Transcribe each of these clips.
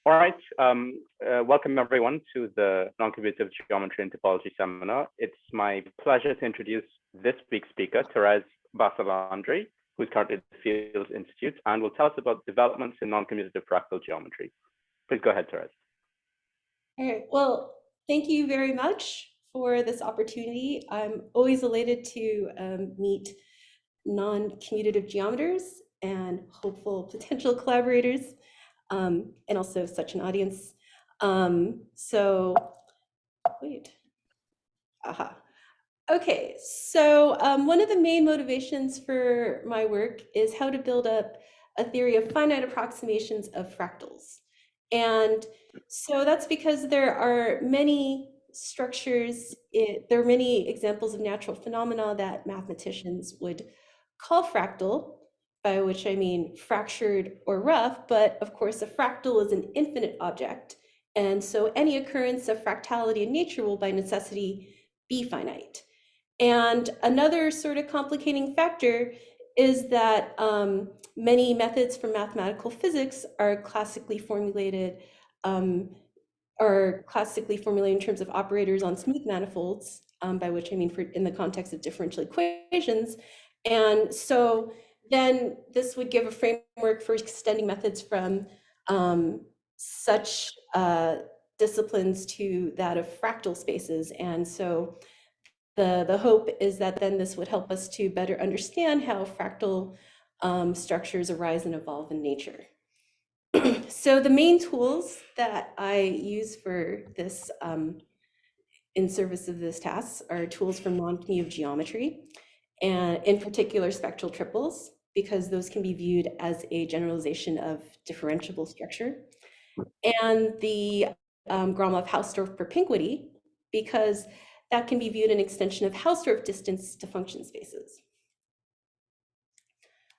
All right, welcome everyone to the Noncommutative Geometry and Topology seminar. It's my pleasure to introduce this week's speaker, Therese, Basa, Landry, who's currently at the Fields Institute and will tell us about developments in noncommutative fractal geometry. Please go ahead, Therese. All right, well, thank you very much for this opportunity. I'm always elated to meet non-commutative geometers and hopeful potential collaborators, and also such an audience. Okay, so one of the main motivations for my work is how to build up a theory of finite approximations of fractals. And so that's because there are many structures, there are many examples of natural phenomena that mathematicians would call fractal, by which I mean fractured or rough, but of course a fractal is an infinite object. And so any occurrence of fractality in nature will by necessity be finite. And another sort of complicating factor is that many methods for mathematical physics are classically formulated in terms of operators on smooth manifolds, by which I mean in the context of differential equations. And so then this would give a framework for extending methods from such disciplines to that of fractal spaces. And so the hope is that then this would help us to better understand how fractal structures arise and evolve in nature. So the main tools that I use for this in service of this task are tools from noncommutative geometry, and in particular spectral triples, because those can be viewed as a generalization of differentiable structure, and the Gromov-Hausdorff propinquity, because that can be viewed an extension of Hausdorff distance to function spaces.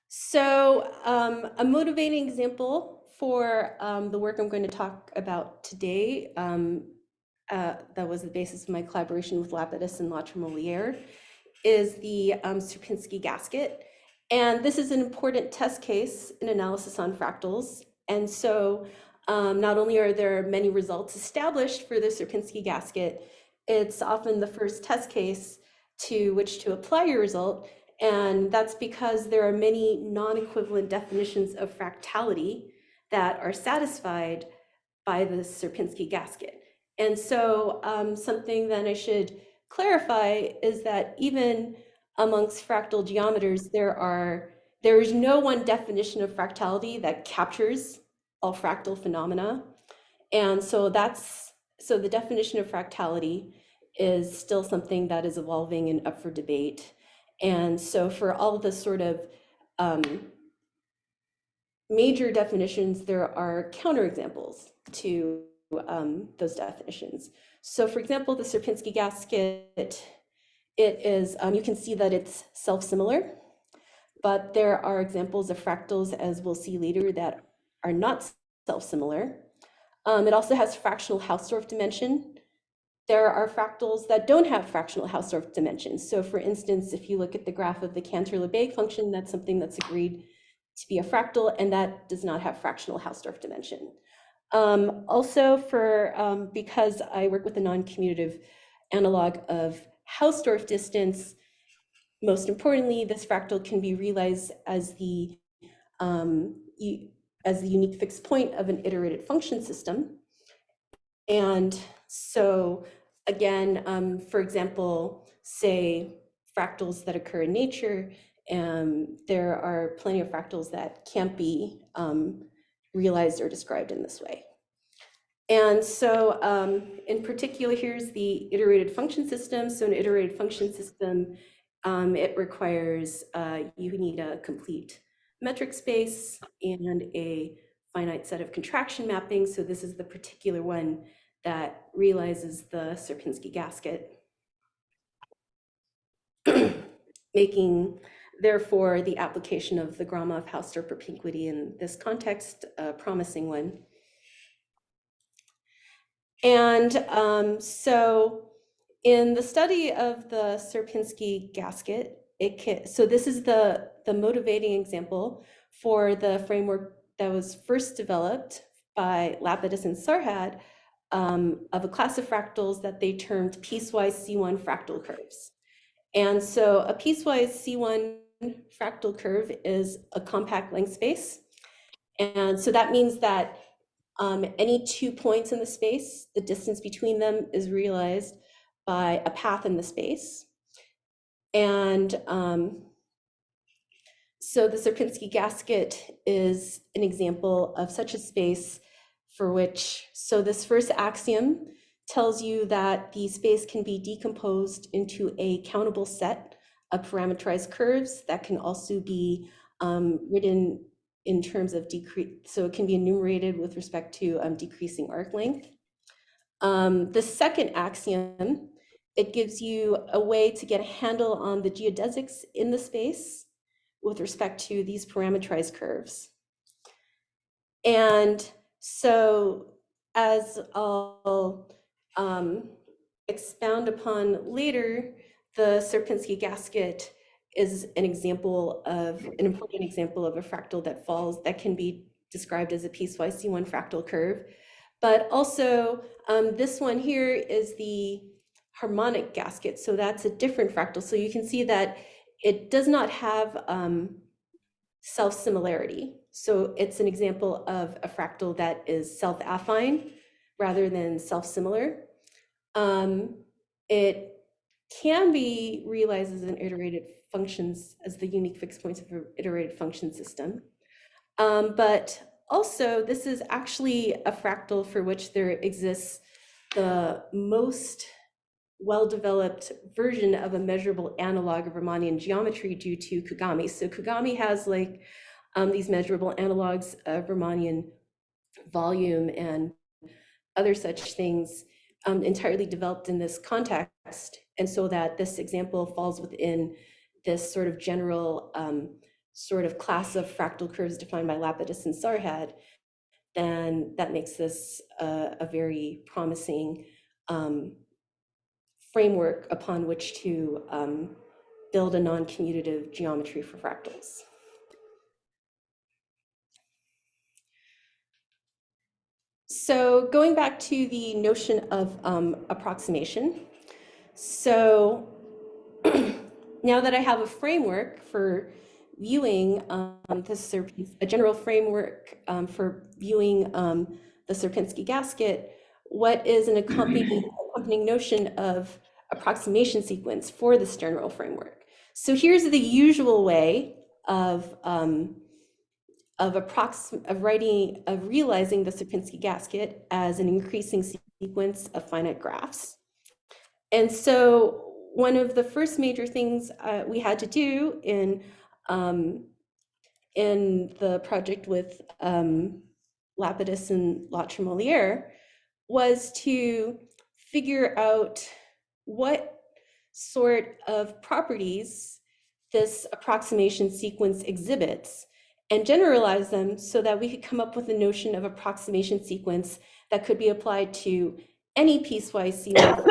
So a motivating example for the work I'm going to talk about today, that was the basis of my collaboration with Lapidus and La Tremoliere, is the Sierpinski gasket. And this is an important test case in analysis on fractals. And so not only are there many results established for the Sierpinski gasket, it's often the first test case to which to apply your result. And that's because there are many non-equivalent definitions of fractality that are satisfied by the Sierpinski gasket. And so something that I should clarify is that even amongst fractal geometers, there is no one definition of fractality that captures all fractal phenomena. And so the definition of fractality is still something that is evolving and up for debate. And so for all the sort of major definitions, there are counterexamples to those definitions. So for example, the Sierpinski gasket, it is, you can see that it's self-similar, but there are examples of fractals, as we'll see later, that are not self-similar. It also has fractional Hausdorff dimension. There are fractals that don't have fractional Hausdorff dimensions. So for instance, if you look at the graph of the Cantor-Lebesgue function, that's something that's agreed to be a fractal, and that does not have fractional Hausdorff dimension. Also because I work with a non-commutative analog of Hausdorff distance, most importantly, this fractal can be realized as the unique fixed point of an iterated function system. And so again, for example, say fractals that occur in nature, there are plenty of fractals that can't be realized or described in this way. And so in particular, here's the iterated function system. So an iterated function system, it requires, you need a complete metric space and a finite set of contraction mappings. So this is the particular one that realizes the Sierpinski gasket, making therefore the application of the Gromov-Hausdorff propinquity in this context a promising one. And so in the study of the Sierpinski gasket, so this is the motivating example for the framework that was first developed by Lapidus and Sarhad of a class of fractals that they termed piecewise C1 fractal curves. And so a piecewise C1 fractal curve is a compact length space. And so that means that any 2 points in the space, the distance between them is realized by a path in the space. And so the Sierpinski gasket is an example of such a space for which, so this first axiom tells you that the space can be decomposed into a countable set of parameterized curves that can also be written in terms of decrease, so it can be enumerated with respect to decreasing arc length. The second axiom, it gives you a way to get a handle on the geodesics in the space with respect to these parameterized curves. And so as I'll expound upon later, the Sierpinski gasket is an example of, an important example of a fractal that falls, that can be described as a piecewise C1 fractal curve. But also this one here is the harmonic gasket. So that's a different fractal. So you can see that it does not have self-similarity. So it's an example of a fractal that is self-affine rather than self-similar. It can be realized as an iterated functions, as the unique fixed points of an iterated function system. But also, this is actually a fractal for which there exists the most well-developed version of a measurable analog of Riemannian geometry due to Kugami. So Kugami has like these measurable analogs of Riemannian volume and other such things entirely developed in this context. And so that this example falls within this sort of general sort of class of fractal curves defined by Lapidus and Sarhad, then that makes this a very promising framework upon which to build a non-commutative geometry for fractals. So going back to the notion of approximation. So now that I have a framework for viewing a general framework for viewing the Sierpinski gasket, what is an accompanying notion of approximation sequence for this general framework? So here's the usual way of realizing the Sierpinski gasket as an increasing sequence of finite graphs. And so one of the first major things we had to do in the project with Lapidus and Latramoliere was to figure out what sort of properties this approximation sequence exhibits and generalize them so that we could come up with a notion of approximation sequence that could be applied to any piecewise C1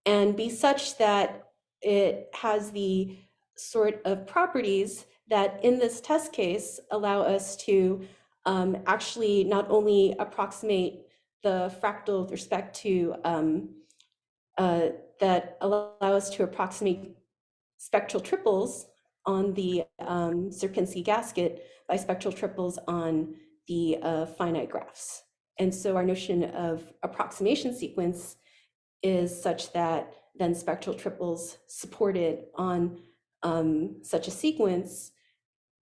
and be such that it has the sort of properties that in this test case allow us to actually not only approximate the fractal with respect to that allow us to approximate spectral triples on the Sierpinski gasket by spectral triples on the finite graphs. And so our notion of approximation sequence is such that then spectral triples supported on such a sequence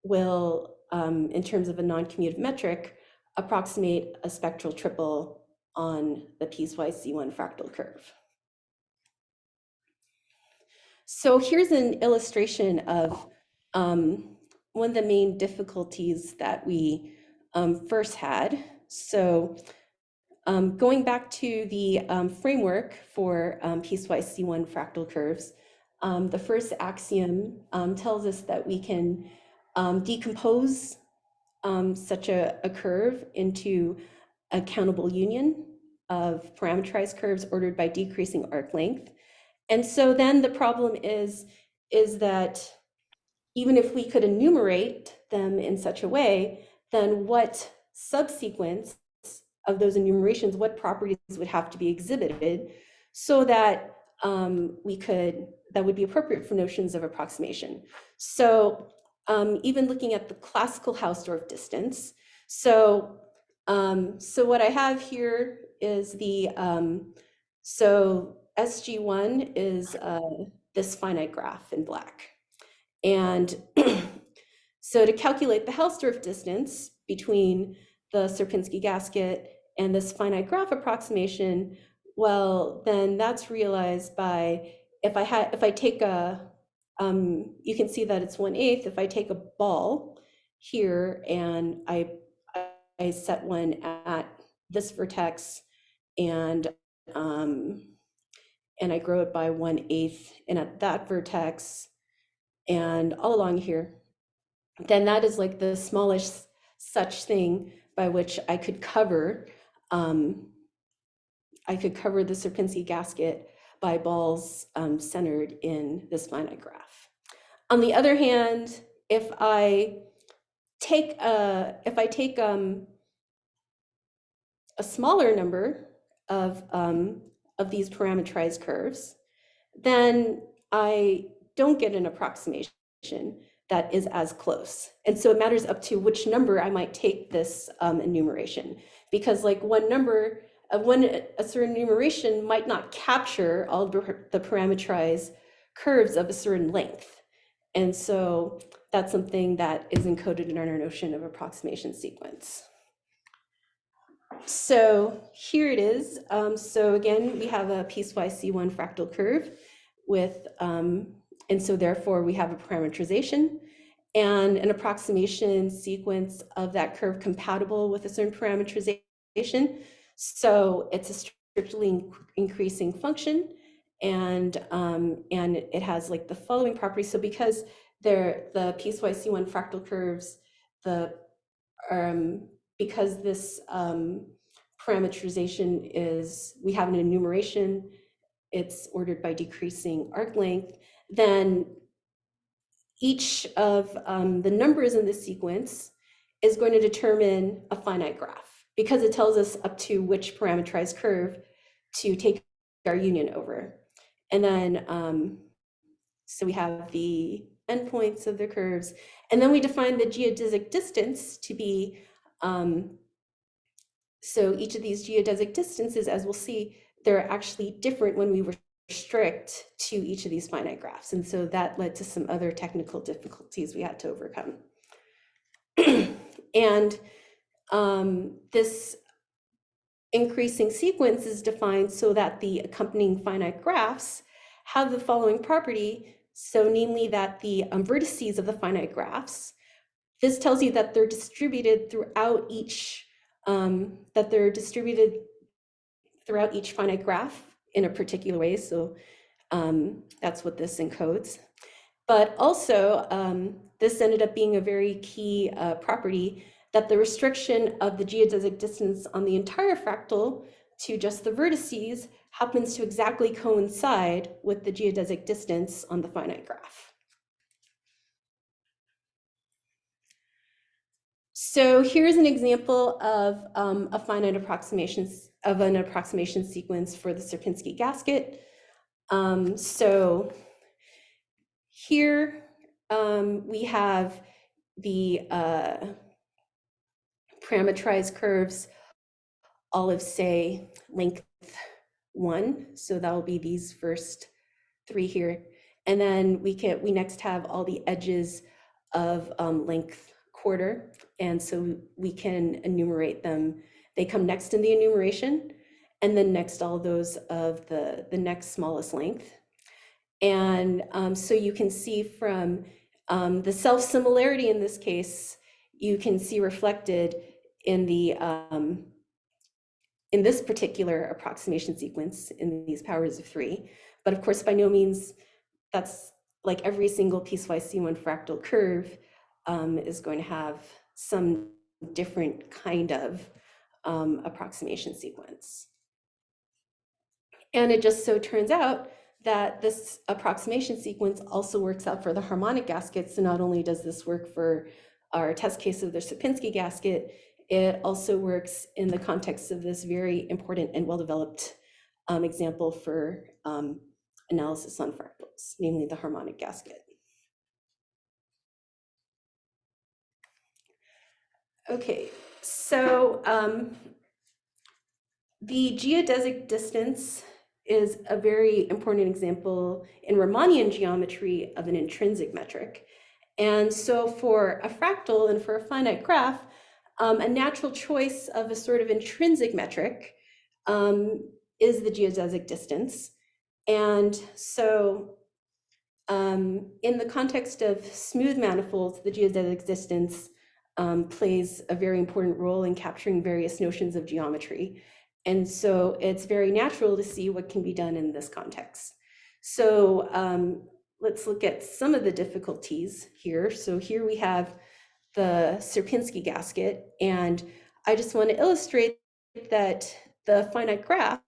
will, in terms of a non-commutative metric, approximate a spectral triple on the piecewise C1 fractal curve. So here's an illustration of one of the main difficulties that we first had. So going back to the framework for piecewise C1 fractal curves, the first axiom tells us that we can decompose such a curve into a countable union of parameterized curves ordered by decreasing arc length. And so then the problem is that even if we could enumerate them in such a way then what subsequence of those enumerations, what properties would have to be exhibited so that that would be appropriate for notions of approximation. So even looking at the classical Hausdorff distance, so what I have here is so SG1 is this finite graph in black. And so to calculate the Hausdorff distance between the Sierpinski gasket and this finite graph approximation, well, then that's realized by if I take you can see that it's 1/8. If I take a ball here and I set one at this vertex and I grow it by 1/8 and at that vertex and all along here, then that is like the smallest such thing by which I could cover the Sierpinski gasket by balls centered in this finite graph. On the other hand, if I take a smaller number of these parametrized curves, then I don't get an approximation that is as close. And so it matters up to which number I might take this enumeration, because like a certain enumeration might not capture all the parametrized curves of a certain length. And so that's something that is encoded in our notion of approximation sequence. So here it is. So again, we have a piecewise C1 fractal curve with, and so therefore we have a parametrization and an approximation sequence of that curve compatible with a certain parametrization. So it's a strictly increasing function, and it has like the following properties. So because they're the piecewise C1 fractal curves, because this parametrization is, we have an enumeration, it's ordered by decreasing arc length, then each of the numbers in this sequence is going to determine a finite graph, because it tells us up to which parametrized curve to take our union over. And then, so we have the endpoints of the curves, and then we define the geodesic distance to be, so each of these geodesic distances, as we'll see, they're actually different when we restrict to each of these finite graphs. And so that led to some other technical difficulties we had to overcome. And this increasing sequence is defined so that the accompanying finite graphs have the following property. So namely that the vertices of the finite graphs, this tells you that they're distributed throughout each finite graph in a particular way. So that's what this encodes. But also, this ended up being a very key property, that the restriction of the geodesic distance on the entire fractal to just the vertices happens to exactly coincide with the geodesic distance on the finite graph. So here's an example of an approximation sequence for the Sierpinski gasket. So here we have the parametrized curves, all of say length 1. So that will be these first 3 here. And then we next have all the edges of length 1/4. And so we can enumerate them. They come next in the enumeration, and then next all those of the next smallest length. And so you can see from the self-similarity in this case, you can see reflected in in this particular approximation sequence in these powers of 3. But of course, by no means that's like every single piecewise C1 fractal curve is going to have some different kind of approximation sequence. And it just so turns out that this approximation sequence also works out for the harmonic gaskets. So not only does this work for our test case of the Sierpinski gasket, it also works in the context of this very important and well-developed example for analysis on fractals, namely the harmonic gasket. Okay, so the geodesic distance is a very important example in Riemannian geometry of an intrinsic metric. And so for a fractal and for a finite graph, a natural choice of a sort of intrinsic metric is the geodesic distance. And so in the context of smooth manifolds, the geodesic distance plays a very important role in capturing various notions of geometry. And so it's very natural to see what can be done in this context. So let's look at some of the difficulties here. So here we have the Sierpinski gasket, and I just want to illustrate that the finite graph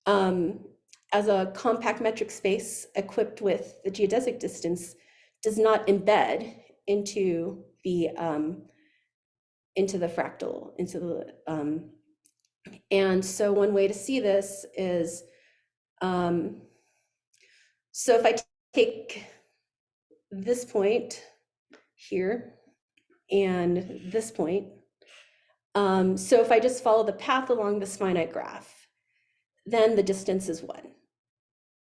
as a compact metric space equipped with the geodesic distance does not embed into the fractal, and so one way to see this is, so if I take this point here and this point, so if I just follow the path along this finite graph, then the distance is 1.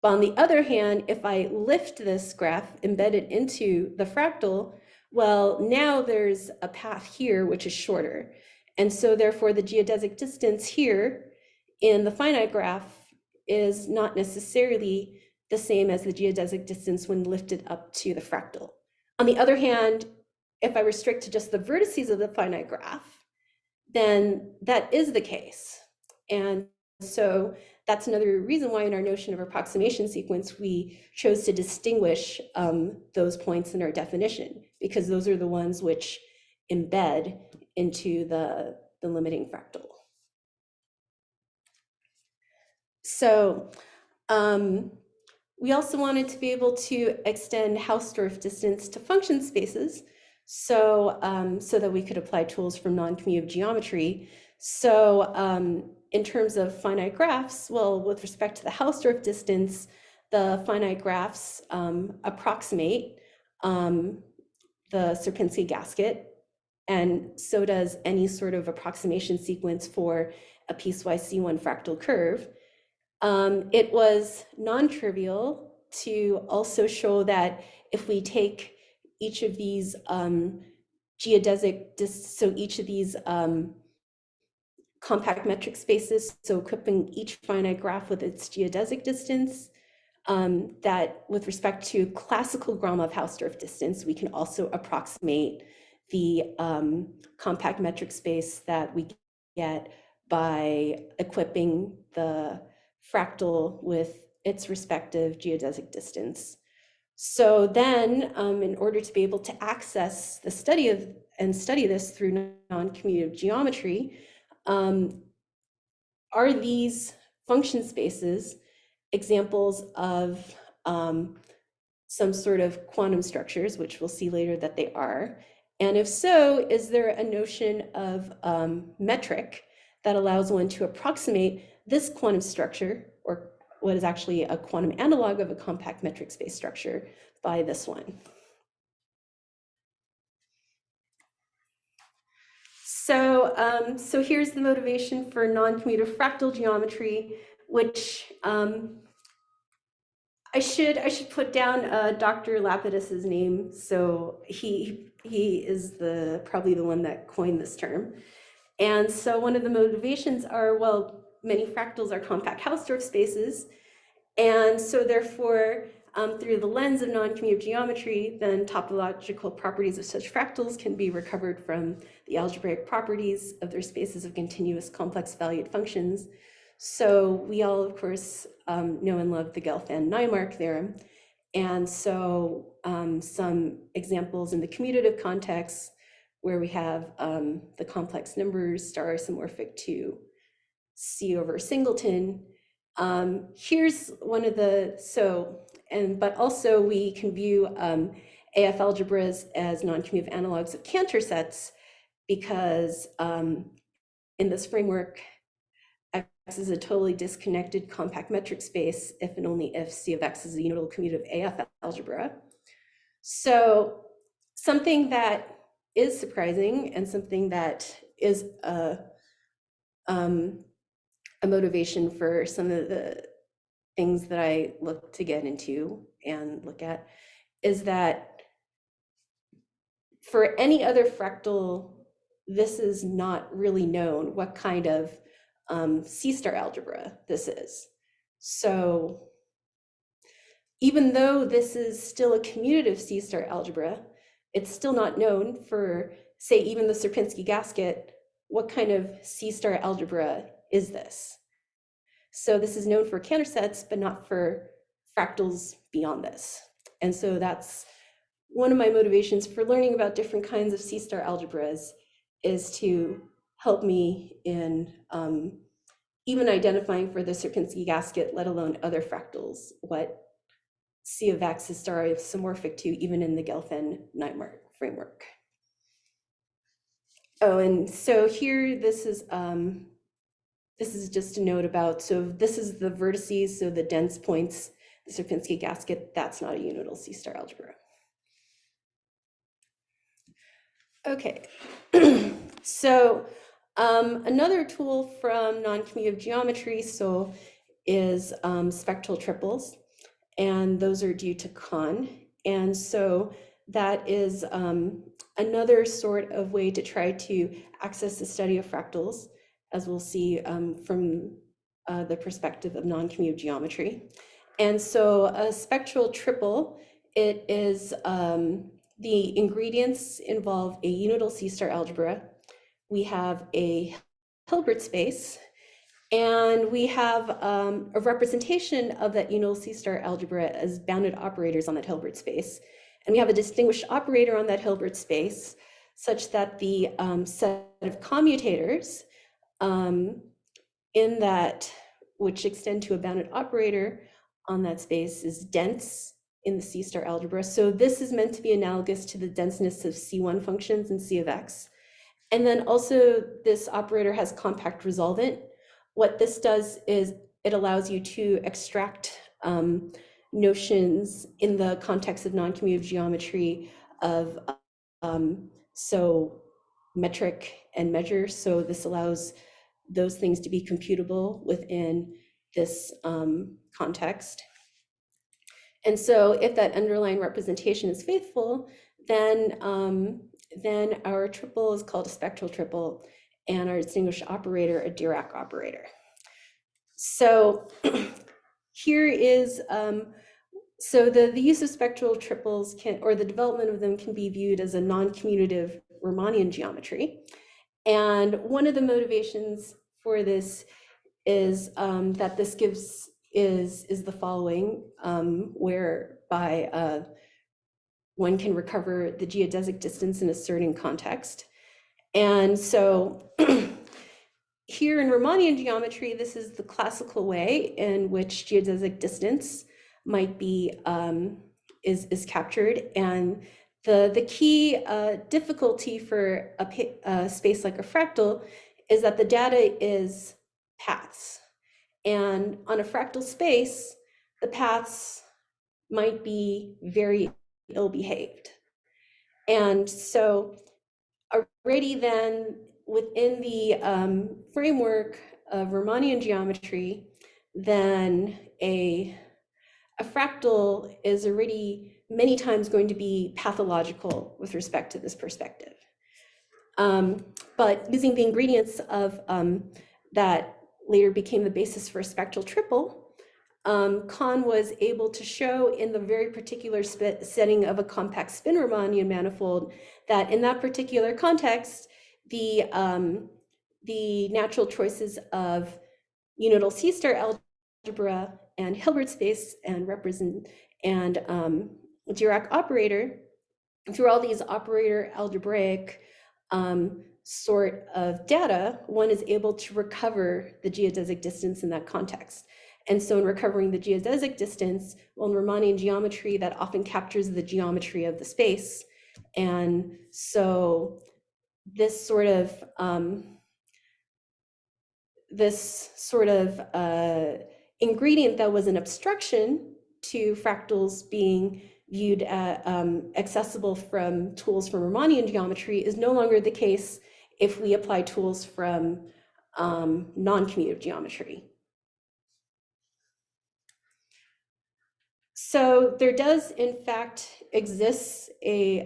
But on the other hand, if I lift this graph, embed it into the fractal, well, now there's a path here which is shorter. And so therefore the geodesic distance here in the finite graph is not necessarily the same as the geodesic distance when lifted up to the fractal. On the other hand, if I restrict to just the vertices of the finite graph, then that is the case. And so that's another reason why in our notion of approximation sequence, we chose to distinguish those points in our definition, because those are the ones which embed into the limiting fractal. So we also wanted to be able to extend Hausdorff distance to function spaces, so that we could apply tools from non-commutative geometry. So in terms of finite graphs, well, with respect to the Hausdorff distance, the finite graphs approximate the Sierpinski gasket, and so does any sort of approximation sequence for a piecewise C1 fractal curve. It was non-trivial to also show that if we take each of these so each of these compact metric spaces, so equipping each finite graph with its geodesic distance, that with respect to classical Gromov-Hausdorff distance, we can also approximate the compact metric space that we get by equipping the fractal with its respective geodesic distance. So then, in order to be able to access the study of and study this through non-commutative geometry, are these function spaces examples of some sort of quantum structures, which we'll see later that they are? And if so, is there a notion of metric that allows one to approximate this quantum structure, or what is actually a quantum analog of a compact metric space structure, by this one? So, so here's the motivation for non-commutative fractal geometry, which I should put down Dr. Lapidus's name. So he is probably the one that coined this term. And so one of the motivations are, well, many fractals are compact Hausdorff spaces. And so therefore, through the lens of non-commutative geometry, then topological properties of such fractals can be recovered from the algebraic properties of their spaces of continuous complex valued functions. So we all, of course, know and love the Gelfand-Naimark theorem. And so some examples in the commutative context where we have the complex numbers star isomorphic to C over singleton. Here's one of the, but also we can view AF algebras as non-commutative analogs of Cantor sets, because in this framework, X is a totally disconnected compact metric space if and only if C of X is a unital commutative AF algebra. So something that is surprising and something that is a motivation for some of the things that I look to get into and look at is that for any other fractal, this is not really known what kind of C-star algebra this is. So even though this is still a commutative C-star algebra, it's still not known for, say, even the Sierpinski gasket, what kind of C-star algebra is this? So this is known for Cantor sets, but not for fractals beyond this. And so that's one of my motivations for learning about different kinds of C-star algebras, is to help me in even identifying for the Sierpinski gasket, let alone other fractals, what C of X is star isomorphic to, even in the Gelfand-Nightmark framework. Oh, and so here, this is just a note about, so this is the vertices, so the dense points, the Sierpinski gasket, that's not a unital C-star algebra. Okay, so another tool from non-commutative geometry is spectral triples, and those are due to Kahn. And so that is another sort of way to try to access the study of fractals, as we'll see from the perspective of non-commutative geometry. And so a spectral triple, it is the ingredients involve a unital C-star algebra. We have a Hilbert space, and we have a representation of that unital C-star algebra as bounded operators on that Hilbert space. And we have a distinguished operator on that Hilbert space, such that the set of commutators in that, which extend to a bounded operator on that space, is dense in the C-star algebra. So this is meant to be analogous to the denseness of C1 functions in C of X. And then also this operator has compact resolvent. What this does is it allows you to extract notions in the context of non-commutative geometry of so metric and measure. So this allows those things to be computable within this context. And so if that underlying representation is faithful, then our triple is called a spectral triple, and our distinguished operator a Dirac operator. So here is, so the use of spectral triples or the development of them can be viewed as a non-commutative Riemannian geometry. And one of the motivations for this is that this is the following, whereby one can recover the geodesic distance in a certain context. And so here in Riemannian geometry, this is the classical way in which geodesic distance might be is captured. And the key difficulty for a space like a fractal is that the data is paths. And on a fractal space, the paths might be very ill-behaved. And so already then within the framework of Riemannian geometry, then a fractal is already many times going to be pathological with respect to this perspective. But using the ingredients of that later became the basis for a spectral triple, Kahn was able to show in the very particular setting of a compact spin Riemannian manifold that in that particular context, the natural choices of unital C-star algebra and Hilbert space and Dirac operator, through all these operator algebraic sort of data, one is able to recover the geodesic distance in that context. And so in recovering the geodesic distance, well, in Riemannian geometry, that often captures the geometry of the space. And so this sort of ingredient that was an obstruction to fractals being viewed accessible from tools from Riemannian geometry is no longer the case if we apply tools from non-commutative geometry. So there does, in fact, exist a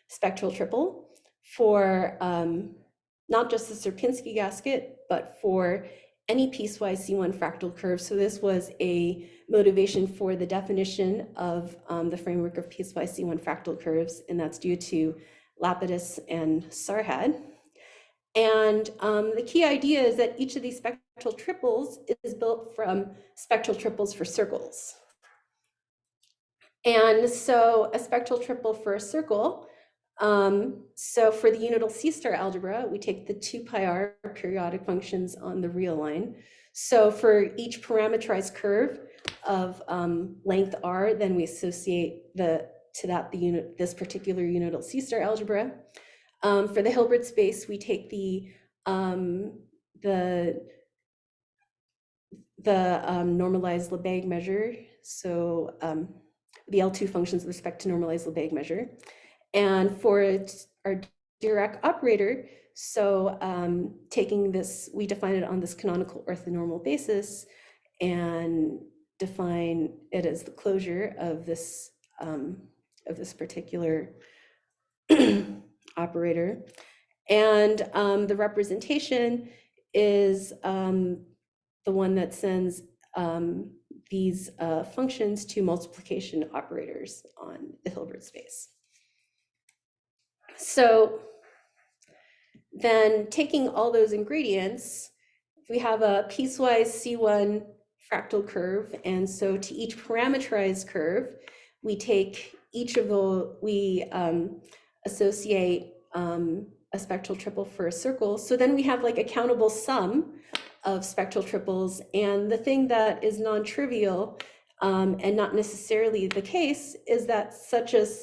spectral triple for not just the Sierpinski gasket, but for any piecewise C1 fractal curve. So this was a motivation for the definition of the framework of piecewise C1 fractal curves, and that's due to Lapidus and Sarhad. And the key idea is that each of these spectral triples is built from spectral triples for circles. And so a spectral triple for a circle, so for the unital C-star algebra, we take the 2 pi r periodic functions on the real line. So for each parameterized curve of length r, then we associate this particular unital C-star algebra. For the Hilbert space, we take the normalized Lebesgue measure. So the L2 functions with respect to normalized Lebesgue measure. And for our Dirac operator, so taking this, we define it on this canonical orthonormal basis and define it as the closure of this particular operator. And the representation is the one that sends these functions to multiplication operators on the Hilbert space. So then taking all those ingredients, we have a piecewise C1 fractal curve. And so to each parameterized curve, we take each of the, we associate a spectral triple for a circle. So then we have like a countable sum of spectral triples. And the thing that is non-trivial and not necessarily the case is that such a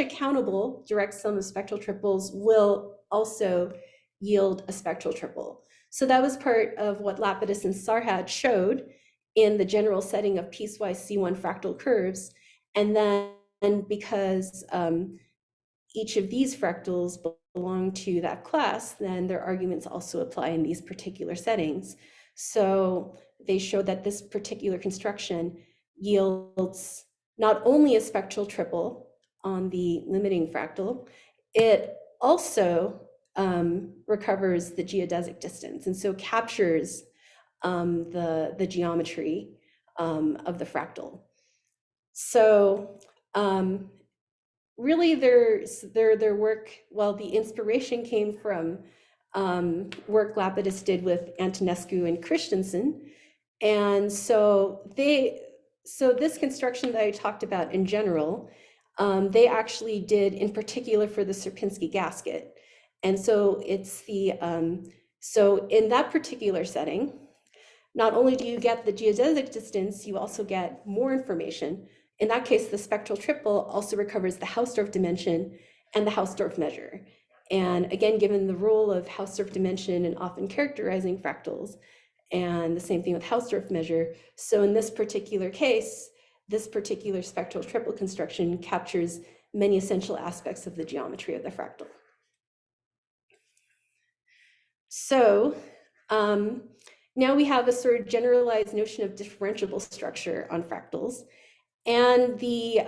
countable direct sum of spectral triples will also yield a spectral triple. So that was part of what Lapidus and Sarhad showed in the general setting of piecewise C1 fractal curves. And then because each of these fractals belong to that class, then their arguments also apply in these particular settings. So they show that this particular construction yields not only a spectral triple on the limiting fractal, it also recovers the geodesic distance, and so captures the geometry of the fractal. So really their work, well, the inspiration came from work Lapidus did with Antonescu and Christensen. And so this construction that I talked about in general, they actually did in particular for the Sierpinski gasket. And so it's the, so in that particular setting, not only do you get the geodesic distance, you also get more information. In that case, the spectral triple also recovers the Hausdorff dimension and the Hausdorff measure. And again, given the role of Hausdorff dimension in often characterizing fractals, and the same thing with Hausdorff measure. So in this particular case, this particular spectral triple construction captures many essential aspects of the geometry of the fractal. So now we have a sort of generalized notion of differentiable structure on fractals. And the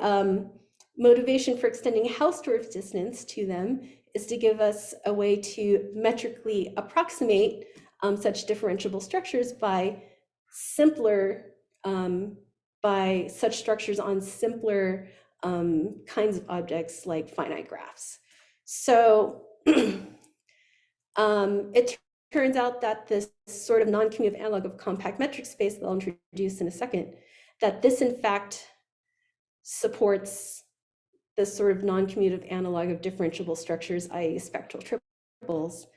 motivation for extending Hausdorff distance to them is to give us a way to metrically approximate such differentiable structures by such structures on simpler kinds of objects like finite graphs. So it turns out that this sort of non-commutative analog of compact metric space that I'll introduce in a second, that this in fact supports this sort of non-commutative analog of differentiable structures, i.e. spectral triples.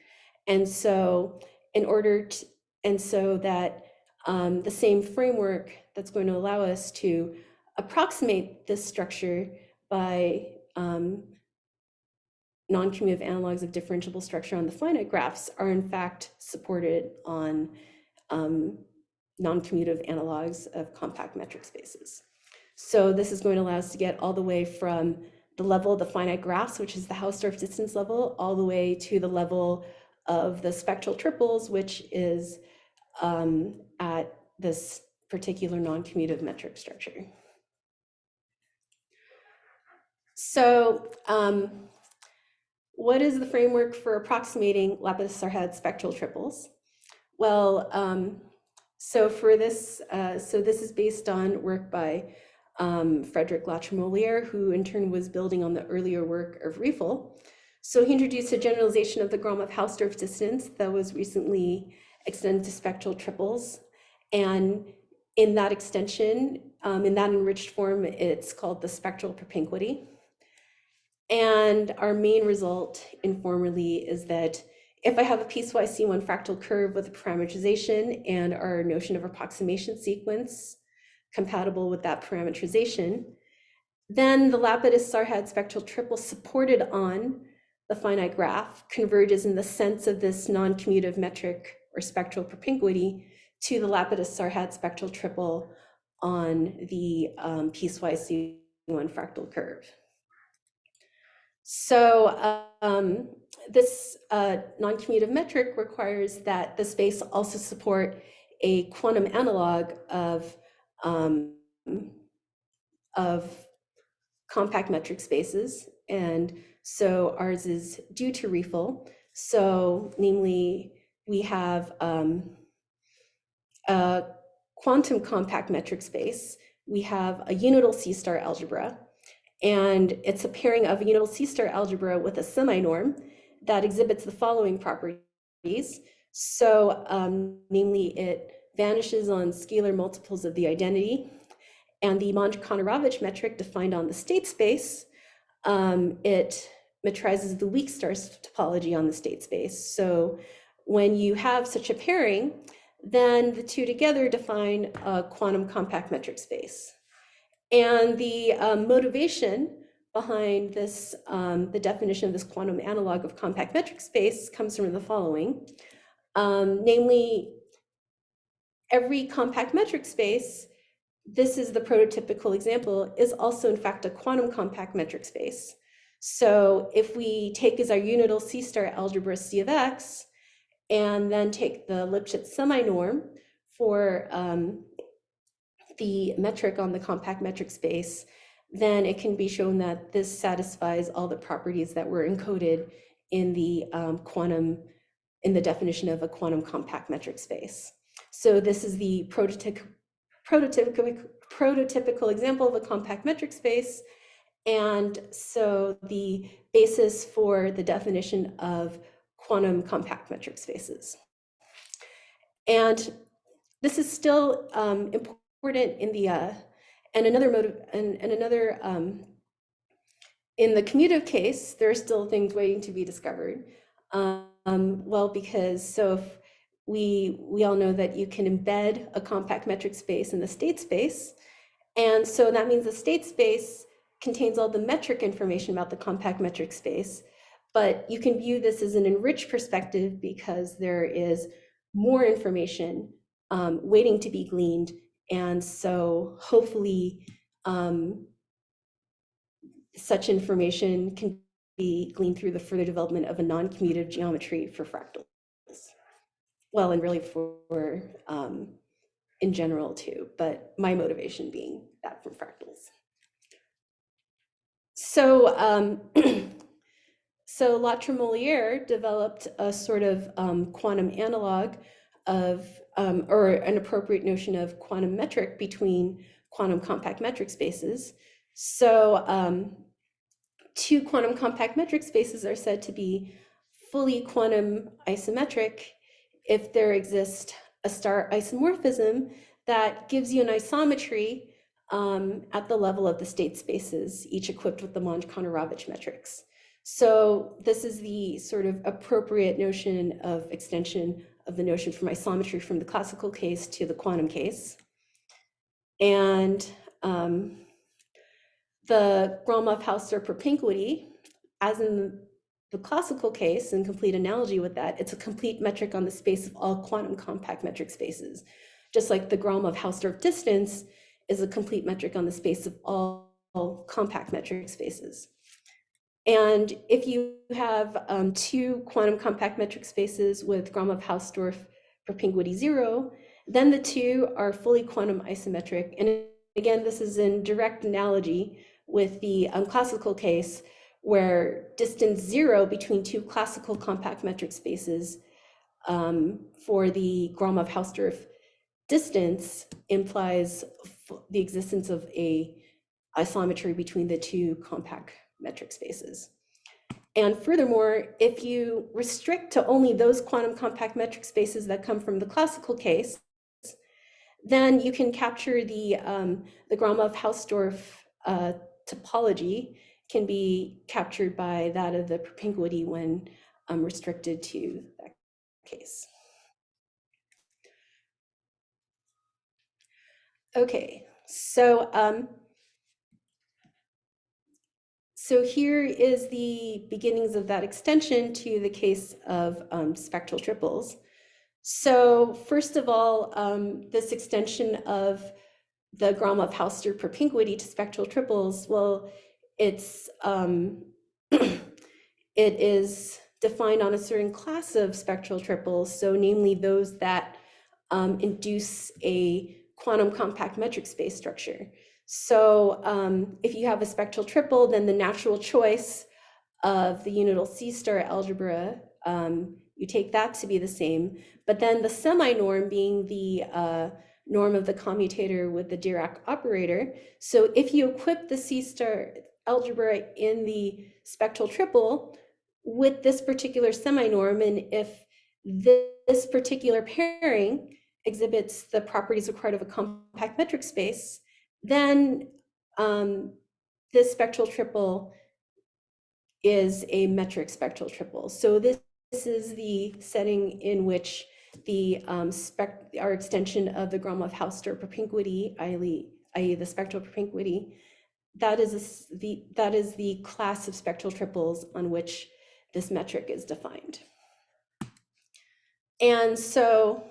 And so in order to, and so that the same framework that's going to allow us to approximate this structure by non-commutative analogs of differentiable structure on the finite graphs are in fact supported on non-commutative analogs of compact metric spaces. So this is going to allow us to get all the way from the level of the finite graphs, which is the Hausdorff distance level, all the way to the level of the spectral triples, which is at this particular non-commutative metric structure. So what is the framework for approximating Lapidus-Sarhad spectral triples? Well, so this is based on work by Frederick Latremollère, who in turn was building on the earlier work of Riefel. So he introduced a generalization of the Gromov-Hausdorff distance that was recently extended to spectral triples. And in that extension, in that enriched form, it's called the spectral propinquity. And our main result informally is that if I have a piecewise C1 fractal curve with a parametrization and our notion of approximation sequence compatible with that parametrization, then the Lapidus-Sarhad spectral triple supported on the finite graph converges in the sense of this non-commutative metric or spectral propinquity to the Lapidus-Sarhad spectral triple on the piecewise C1 fractal curve. So this non-commutative metric requires that the space also support a quantum analog of compact metric spaces. And so ours is due to Riefel. So namely, we have a quantum compact metric space. We have a unital C-star algebra. And it's a pairing of a unital C-star algebra with a semi-norm that exhibits the following properties. So namely, it vanishes on scalar multiples of the identity. And the Monch-Konorovich metric defined on the state space, it metrizes the weak star topology on the state space. So when you have such a pairing, then the two together define a quantum compact metric space. And the motivation behind this, the definition of this quantum analog of compact metric space comes from the following. Namely, every compact metric space, this is the prototypical example, is also in fact a quantum compact metric space. So if we take as our unital C-star algebra C of X, and then take the Lipschitz semi-norm for the metric on the compact metric space, then it can be shown that this satisfies all the properties that were encoded in the in the definition of a quantum compact metric space. So this is the prototypical example of a compact metric space. And so the basis for the definition of quantum compact metric spaces. And this is still important in the in the commutative case, there are still things waiting to be discovered. Well, because if we all know that you can embed a compact metric space in the state space, and so that means the state space contains all the metric information about the compact metric space, but you can view this as an enriched perspective because there is more information waiting to be gleaned. And so hopefully such information can be gleaned through the further development of a non-commutative geometry for fractals. Well, and really for in general too, but my motivation being that from fractals. So, so Latremollère developed a sort of quantum analog of, or an appropriate notion of quantum metric between quantum compact metric spaces. So two quantum compact metric spaces are said to be fully quantum isometric if there exists a star isomorphism that gives you an isometry at the level of the state spaces, each equipped with the Monch-Konorovich metrics. So this is the sort of appropriate notion of extension of the notion from isometry from the classical case to the quantum case. And the Gromov-Hausdorff propinquity, as in the classical case, in complete analogy with that, it's a complete metric on the space of all quantum compact metric spaces. Just like the Gromov-Hausdorff distance is a complete metric on the space of all compact metric spaces. And if you have two quantum compact metric spaces with Gromov-Hausdorff propinquity 0, then the two are fully quantum isometric. And again, this is in direct analogy with the classical case, where distance 0 between two classical compact metric spaces for the Gromov-Hausdorff distance implies the existence of a isometry between the two compact metric spaces. And furthermore, if you restrict to only those quantum compact metric spaces that come from the classical case, then you can capture the Gromov-Hausdorff topology can be captured by that of the propinquity when restricted to that case. Okay, so here is the beginnings of that extension to the case of spectral triples. So first of all, this extension of the Gromov-Hausdorff propinquity to spectral triples, well, it's it is defined on a certain class of spectral triples, so namely those that induce a quantum compact metric space structure. So if you have a spectral triple, then the natural choice of the unital C-star algebra, you take that to be the same, but then the semi-norm being the norm of the commutator with the Dirac operator. So if you equip the C-star algebra in the spectral triple with this particular semi-norm, and if this particular pairing exhibits the properties required of a compact metric space, then this spectral triple is a metric spectral triple. So this is the setting in which the our extension of the Gromov-Hausdorff propinquity, i.e. the spectral propinquity, that is the class of spectral triples on which this metric is defined. And so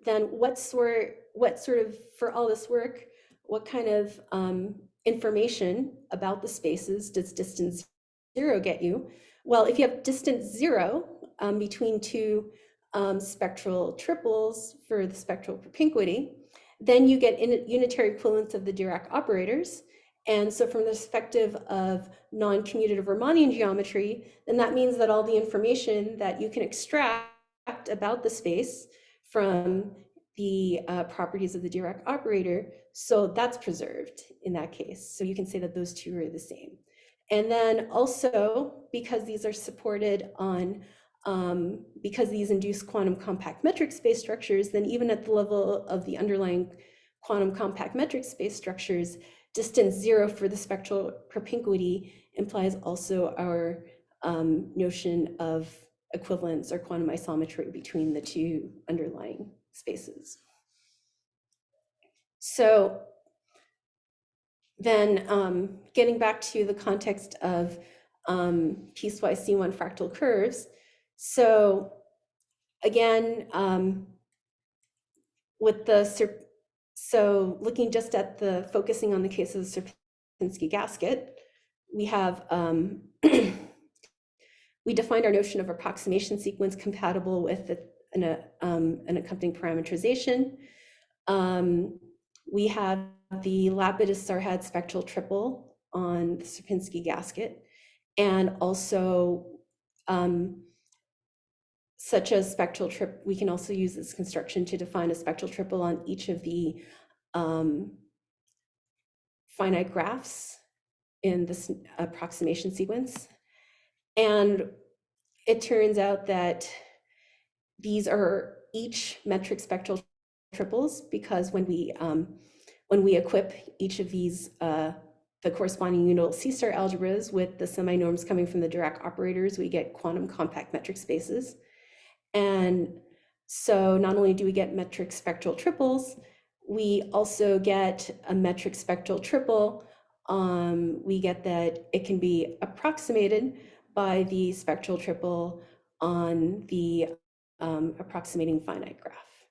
then what sort of, for all this work, what kind of information about the spaces does distance 0 get you? Well, if you have distance 0 between two spectral triples for the spectral propinquity, then you get unitary equivalence of the Dirac operators. And so from the perspective of non-commutative Riemannian geometry, then that means that all the information that you can extract about the space from the properties of the Dirac operator, so that's preserved in that case. So you can say that those two are the same. And then also, because these are supported on, because these induce quantum compact metric space structures, then even at the level of the underlying quantum compact metric space structures, distance 0 for the spectral propinquity implies also our notion of equivalence or quantum isometry between the two underlying spaces. So then getting back to the context of piecewise C1 fractal curves. So again, with the, so looking just at the, focusing on the case of the Sierpinski gasket, we have, we defined our notion of approximation sequence compatible with an accompanying parametrization. We have the Lapidus-Sarhad spectral triple on the Sierpinski gasket, and also such as spectral trip, we can also use this construction to define a spectral triple on each of the finite graphs in this approximation sequence. And it turns out that these are each metric spectral triples, because when we equip each of these the corresponding unital C-star algebras with the semi-norms coming from the Dirac operators, we get quantum compact metric spaces. And So not only do we get metric spectral triples, we also get a metric spectral triple. We get that it can be approximated by the spectral triple on the approximating finite graph.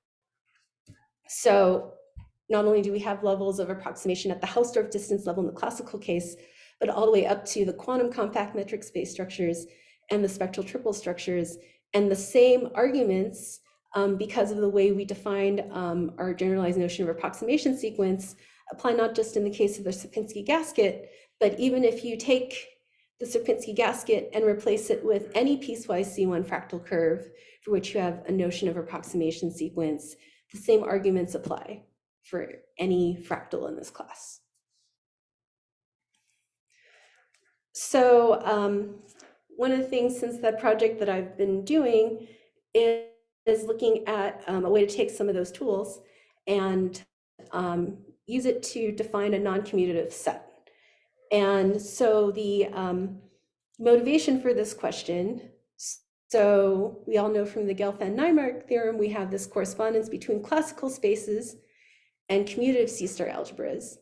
So not only do we have levels of approximation at the Hausdorff distance level in the classical case, but all the way up to the quantum compact metric space structures and the spectral triple structures, and the same arguments, because of the way we defined our generalized notion of approximation sequence, apply not just in the case of the Sierpinski gasket, but even if you take the Sierpinski gasket and replace it with any piecewise C1 fractal curve for which you have a notion of approximation sequence, the same arguments apply for any fractal in this class. So one of the things since that project that I've been doing is looking at a way to take some of those tools and use it to define a non-commutative set. And so the motivation for this question, so we all know from the Gelfand-Naimark theorem, we have this correspondence between classical spaces and commutative C-star algebras.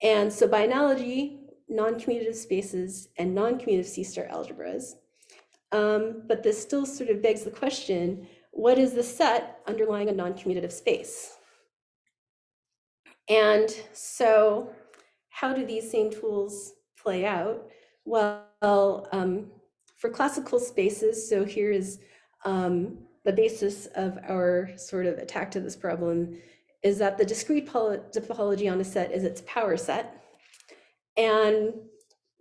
And so by analogy, non-commutative spaces and non-commutative C-star algebras. But this still sort of begs the question, what is the set underlying a non-commutative space? And so how do these same tools play out? Well, for classical spaces, so here is the basis of our sort of attack to this problem, is that the discrete topology on a set is its power set. And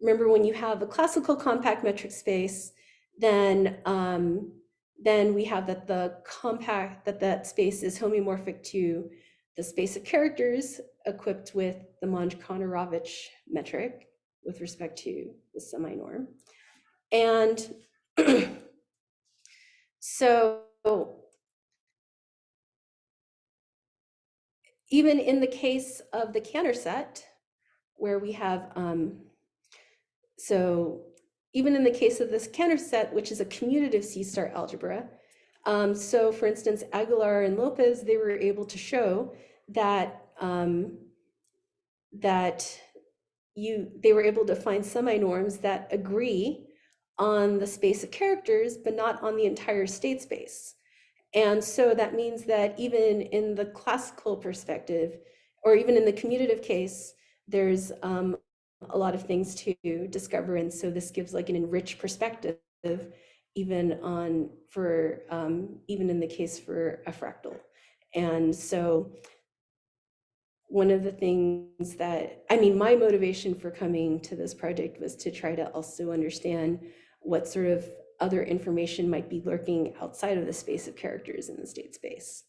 remember, when you have a classical compact metric space, then we have that that space is homeomorphic to the space of characters equipped with the Monge-Konorovich metric with respect to the semi-norm. And so even in the case of the Cantor set, where we have, so even in the case of this Cantor set, which is a commutative C-star algebra, so for instance, Aguilar and Lopez, they were able to show that they were able to find semi-norms that agree on the space of characters, but not on the entire state space. And so that means that even in the classical perspective, or even in the commutative case, there's a lot of things to discover. And so this gives like an enriched perspective, even in the case for a fractal. And so one of the things that, my motivation for coming to this project was to try to also understand what sort of other information might be lurking outside of the space of characters in the state space.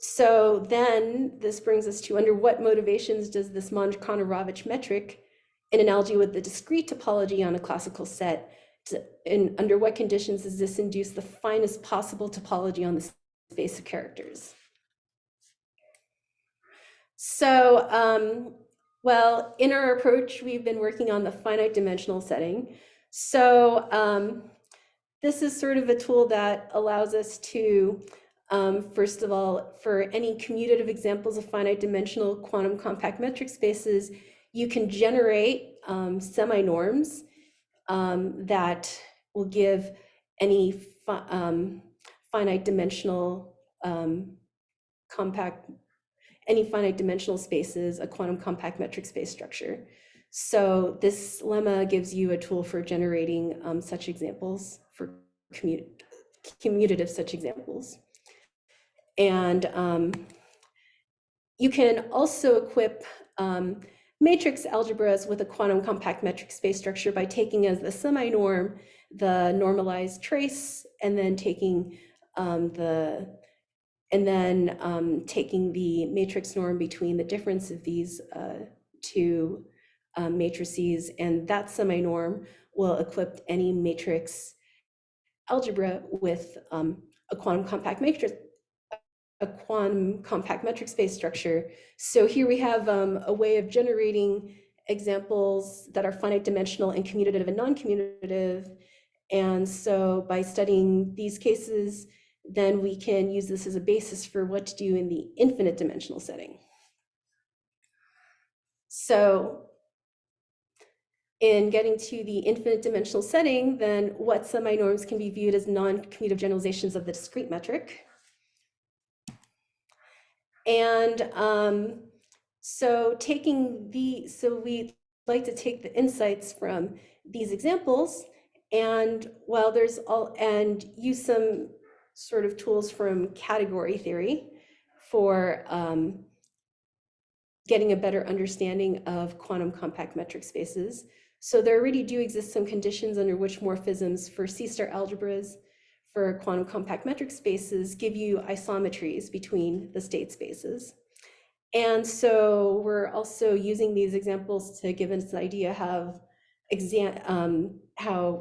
So then this brings us to, under what motivations does this Monge-Konorovich metric, in analogy with the discrete topology on a classical set, and under what conditions does this induce the finest possible topology on the space of characters? So, well, in our approach, we've been working on the finite dimensional setting. So this is sort of a tool that allows us to, first of all, for any commutative examples of finite dimensional quantum compact metric spaces, you can generate semi-norms that will give any finite dimensional finite dimensional spaces a quantum compact metric space structure. So this lemma gives you a tool for generating such examples, for commutative such examples. And you can also equip matrix algebras with a quantum compact metric space structure by taking as the semi-norm the normalized trace, and then taking taking the matrix norm between the difference of these two matrices, and that semi-norm will equip any matrix algebra with a quantum compact metric space structure. So here we have a way of generating examples that are finite dimensional and commutative and non-commutative, And so by studying these cases, then we can use this as a basis for what to do in the infinite dimensional setting. So in getting to the infinite dimensional setting, then what semi-norms can be viewed as non-commutative generalizations of the discrete metric. And so we like to take the insights from these examples and use some sort of tools from category theory for getting a better understanding of quantum compact metric spaces. So there already do exist some conditions under which morphisms for C-star algebras for quantum compact metric spaces give you isometries between the state spaces. And so we're also using these examples to give us an idea how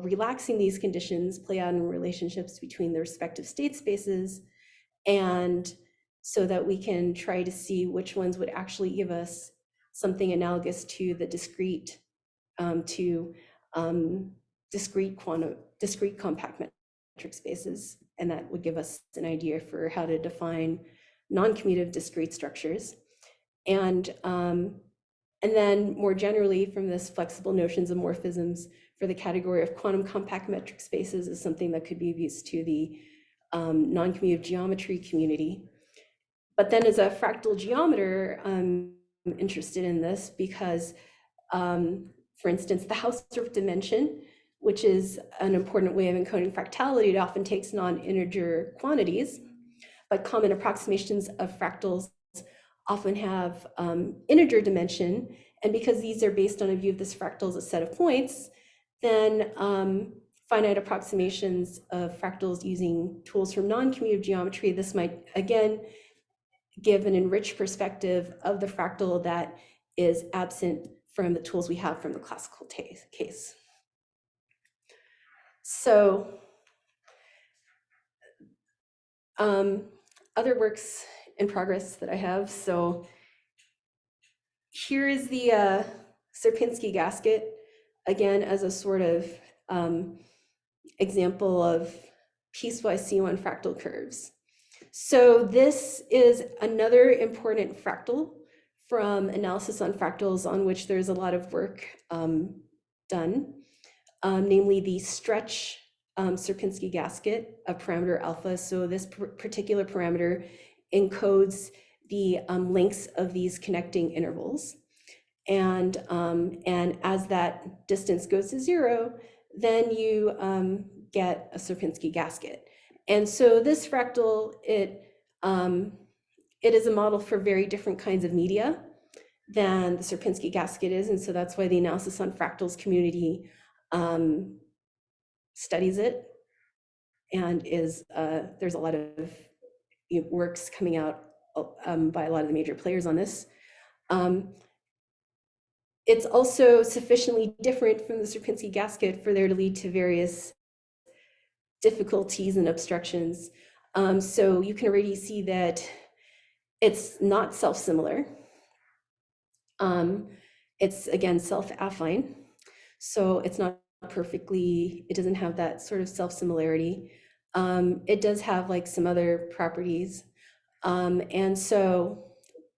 relaxing these conditions play out in relationships between the respective state spaces, and so that we can try to see which ones would actually give us something analogous to the discrete compact metric spaces, and that would give us an idea for how to define non-commutative discrete structures. And then more generally from this, flexible notions of morphisms for the category of quantum compact metric spaces is something that could be of use to the non-commutative geometry community. But then as a fractal geometer, I'm interested in this because, for instance, the Hausdorff dimension, which is an important way of encoding fractality, it often takes non-integer quantities, but common approximations of fractals often have integer dimension. And because these are based on a view of this fractal as a set of points, then finite approximations of fractals using tools from non-commutative geometry, this might again give an enriched perspective of the fractal that is absent from the tools we have from the classical case. So other works in progress that I have. So here is the Sierpinski gasket, again, as a sort of example of piecewise C1 fractal curves. So this is another important fractal from analysis on fractals on which there's a lot of work done, namely the stretch Sierpinski gasket of parameter alpha. So this particular parameter encodes the lengths of these connecting intervals. And as that distance goes to zero, then you get a Sierpinski gasket. And so this fractal, it is a model for very different kinds of media than the Sierpinski gasket is. And so that's why the analysis on fractals community studies it, and there's a lot of works coming out by a lot of the major players on this. It's also sufficiently different from the Sierpinski gasket for there to lead to various difficulties and obstructions. So you can already see that it's not self-similar. It's again self-affine. So it's not perfectly, it doesn't have that sort of self-similarity. It does have like some other properties. And so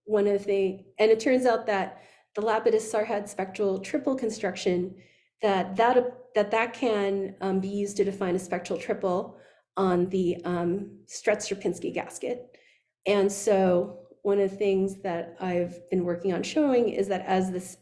and it turns out that the Lapidus-Sarhad spectral triple construction, that can be used to define a spectral triple on the Stretz-Sierpinski gasket. And so one of the things that I've been working on showing is that as this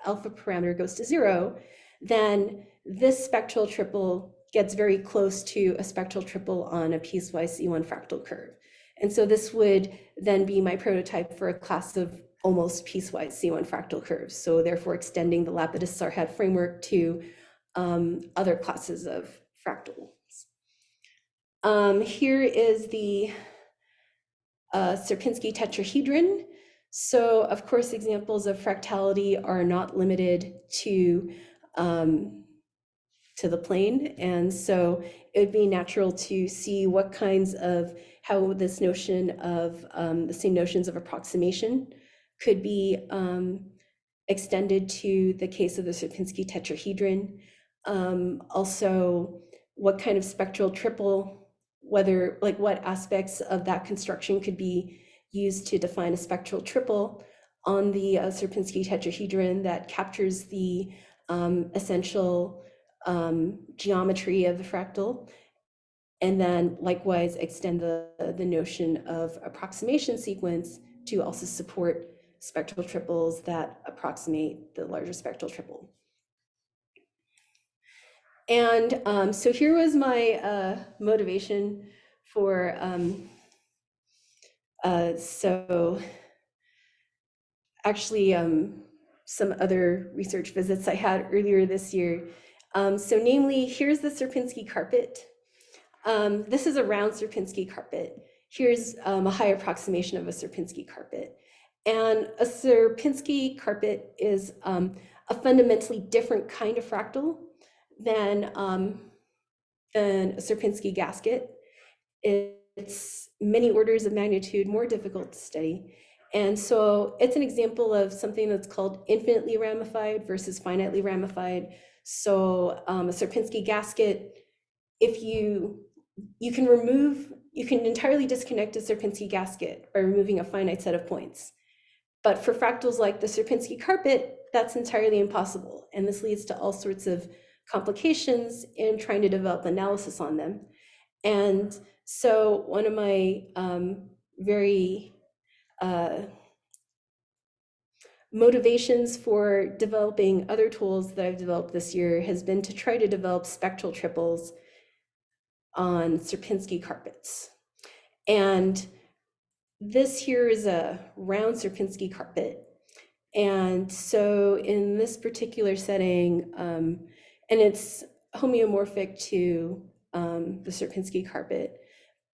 alpha parameter goes to zero, then this spectral triple gets very close to a spectral triple on a piecewise C1 fractal curve. And so this would then be my prototype for a class of almost piecewise C1 fractal curves. So therefore extending the Lapidus-Sarhad framework to other classes of fractals. Here is the Sierpinski tetrahedron. So of course, examples of fractality are not limited to the plane. And so it would be natural to see what kinds of, how this notion of the same notions of approximation could be extended to the case of the Sierpinski tetrahedron. Also, what kind of spectral triple, whether like what aspects of that construction could be used to define a spectral triple on the Sierpinski tetrahedron that captures the essential geometry of the fractal, and then likewise extend the notion of approximation sequence to also support spectral triples that approximate the larger spectral triple. And so here was my motivation for, actually some other research visits I had earlier this year. So namely, here's the Sierpinski carpet. This is a round Sierpinski carpet. Here's a high approximation of a Sierpinski carpet. And a Sierpinski carpet is a fundamentally different kind of fractal than a Sierpinski gasket. It's many orders of magnitude more difficult to study. And so it's an example of something that's called infinitely ramified versus finitely ramified. So a Sierpinski gasket, if you can entirely disconnect a Sierpinski gasket by removing a finite set of points. But for fractals like the Sierpinski carpet, that's entirely impossible. And this leads to all sorts of complications in trying to develop analysis on them. And so one of my very motivations for developing other tools that I've developed this year has been to try to develop spectral triples on Sierpinski carpets. And this here is a round Sierpinski carpet. And so in this particular setting, and it's homeomorphic to the Sierpinski carpet,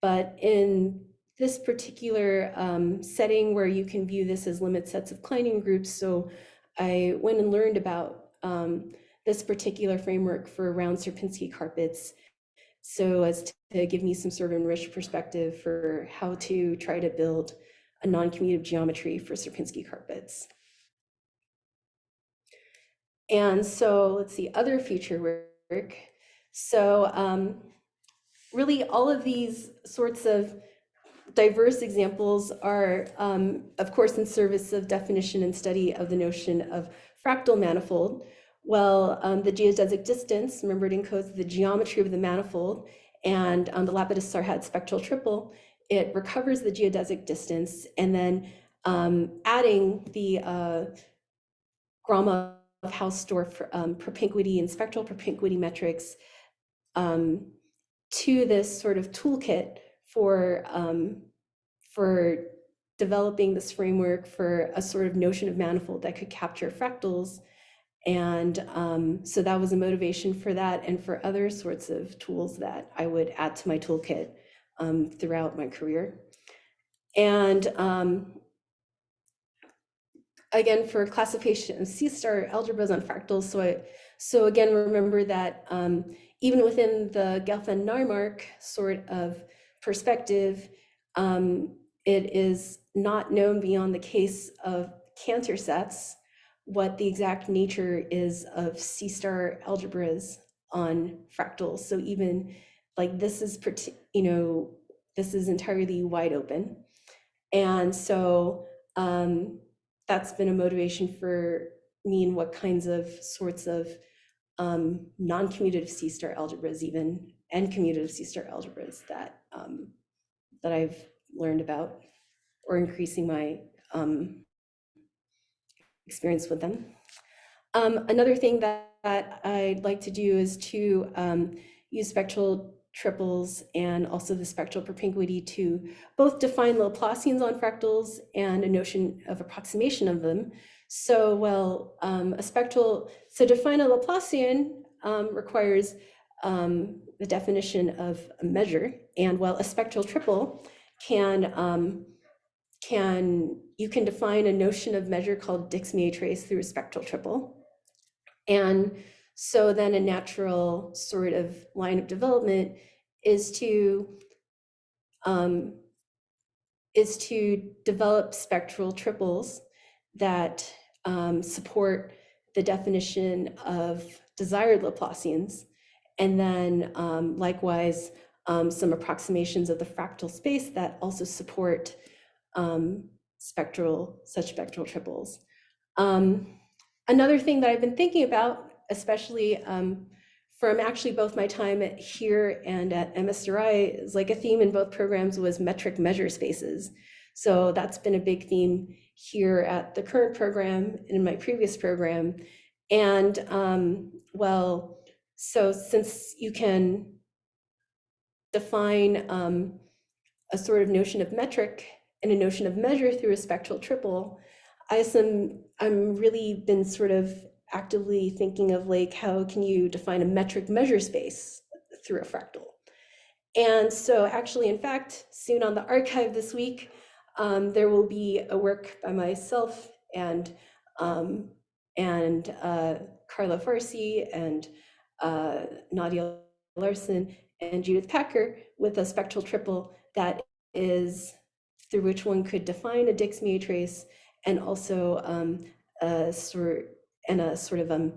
but in this particular setting where you can view this as limit sets of Kleining groups, so I went and learned about this particular framework for round Sierpinski carpets, so as to give me some sort of enriched perspective for how to try to build a non-commutative geometry for Sierpinski carpets. And so let's see, other future work. So really all of these sorts of diverse examples are, of course, in service of definition and study of the notion of fractal manifold. Well, the geodesic distance, remember, it encodes the geometry of the manifold, and the Lapidus-Sarhat spectral triple, it recovers the geodesic distance, and then adding the Gromov-Hausdorff propinquity and spectral propinquity metrics to this sort of toolkit for developing this framework for a sort of notion of manifold that could capture fractals. And so that was a motivation for that and for other sorts of tools that I would add to my toolkit throughout my career. And again, for classification of C-star algebras on fractals, so again, remember that even within the Gelfand-Naimark sort of perspective, it is not known beyond the case of Cantor sets what the exact nature is of C-star algebras on fractals. So even like this is, this is entirely wide open. And so that's been a motivation for me in what kinds of sorts of non-commutative C-star algebras even, and commutative C-star algebras that, that I've learned about, or increasing my experience with them. Another thing that I'd like to do is to use spectral triples and also the spectral propinquity to both define Laplacians on fractals and a notion of approximation of them. So, well, so define a Laplacian requires the definition of a measure, and while a spectral triple you can define a notion of measure called Dix-Meillet trace through a spectral triple. And so then a natural sort of line of development is to develop spectral triples that support the definition of desired Laplacians. And then likewise, some approximations of the fractal space that also support such spectral triples. Another thing that I've been thinking about, especially from actually both my time here and at MSRI, is like a theme in both programs was metric measure spaces. So that's been a big theme here at the current program and in my previous program. And well, so since you can define a sort of notion of metric and a notion of measure through a spectral triple, I'm really been sort of actively thinking of like, how can you define a metric measure space through a fractal? And so actually, in fact, soon on the archive this week, there will be a work by myself and Carla Farsi and Nadia Larson and Judith Packer with a spectral triple that is through which one could define a Dix trace and also a sort of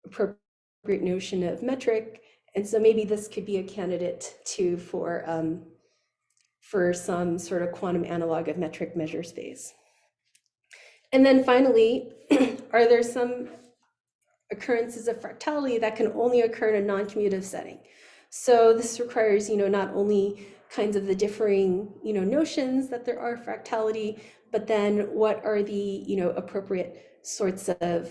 appropriate notion of metric. And so maybe this could be a candidate too for some sort of quantum analog of metric measure space. And then finally, are there some occurrences of fractality that can only occur in a non-commutative setting? So this requires, not only kinds of the differing, notions that there are fractality, but then what are the, appropriate sorts of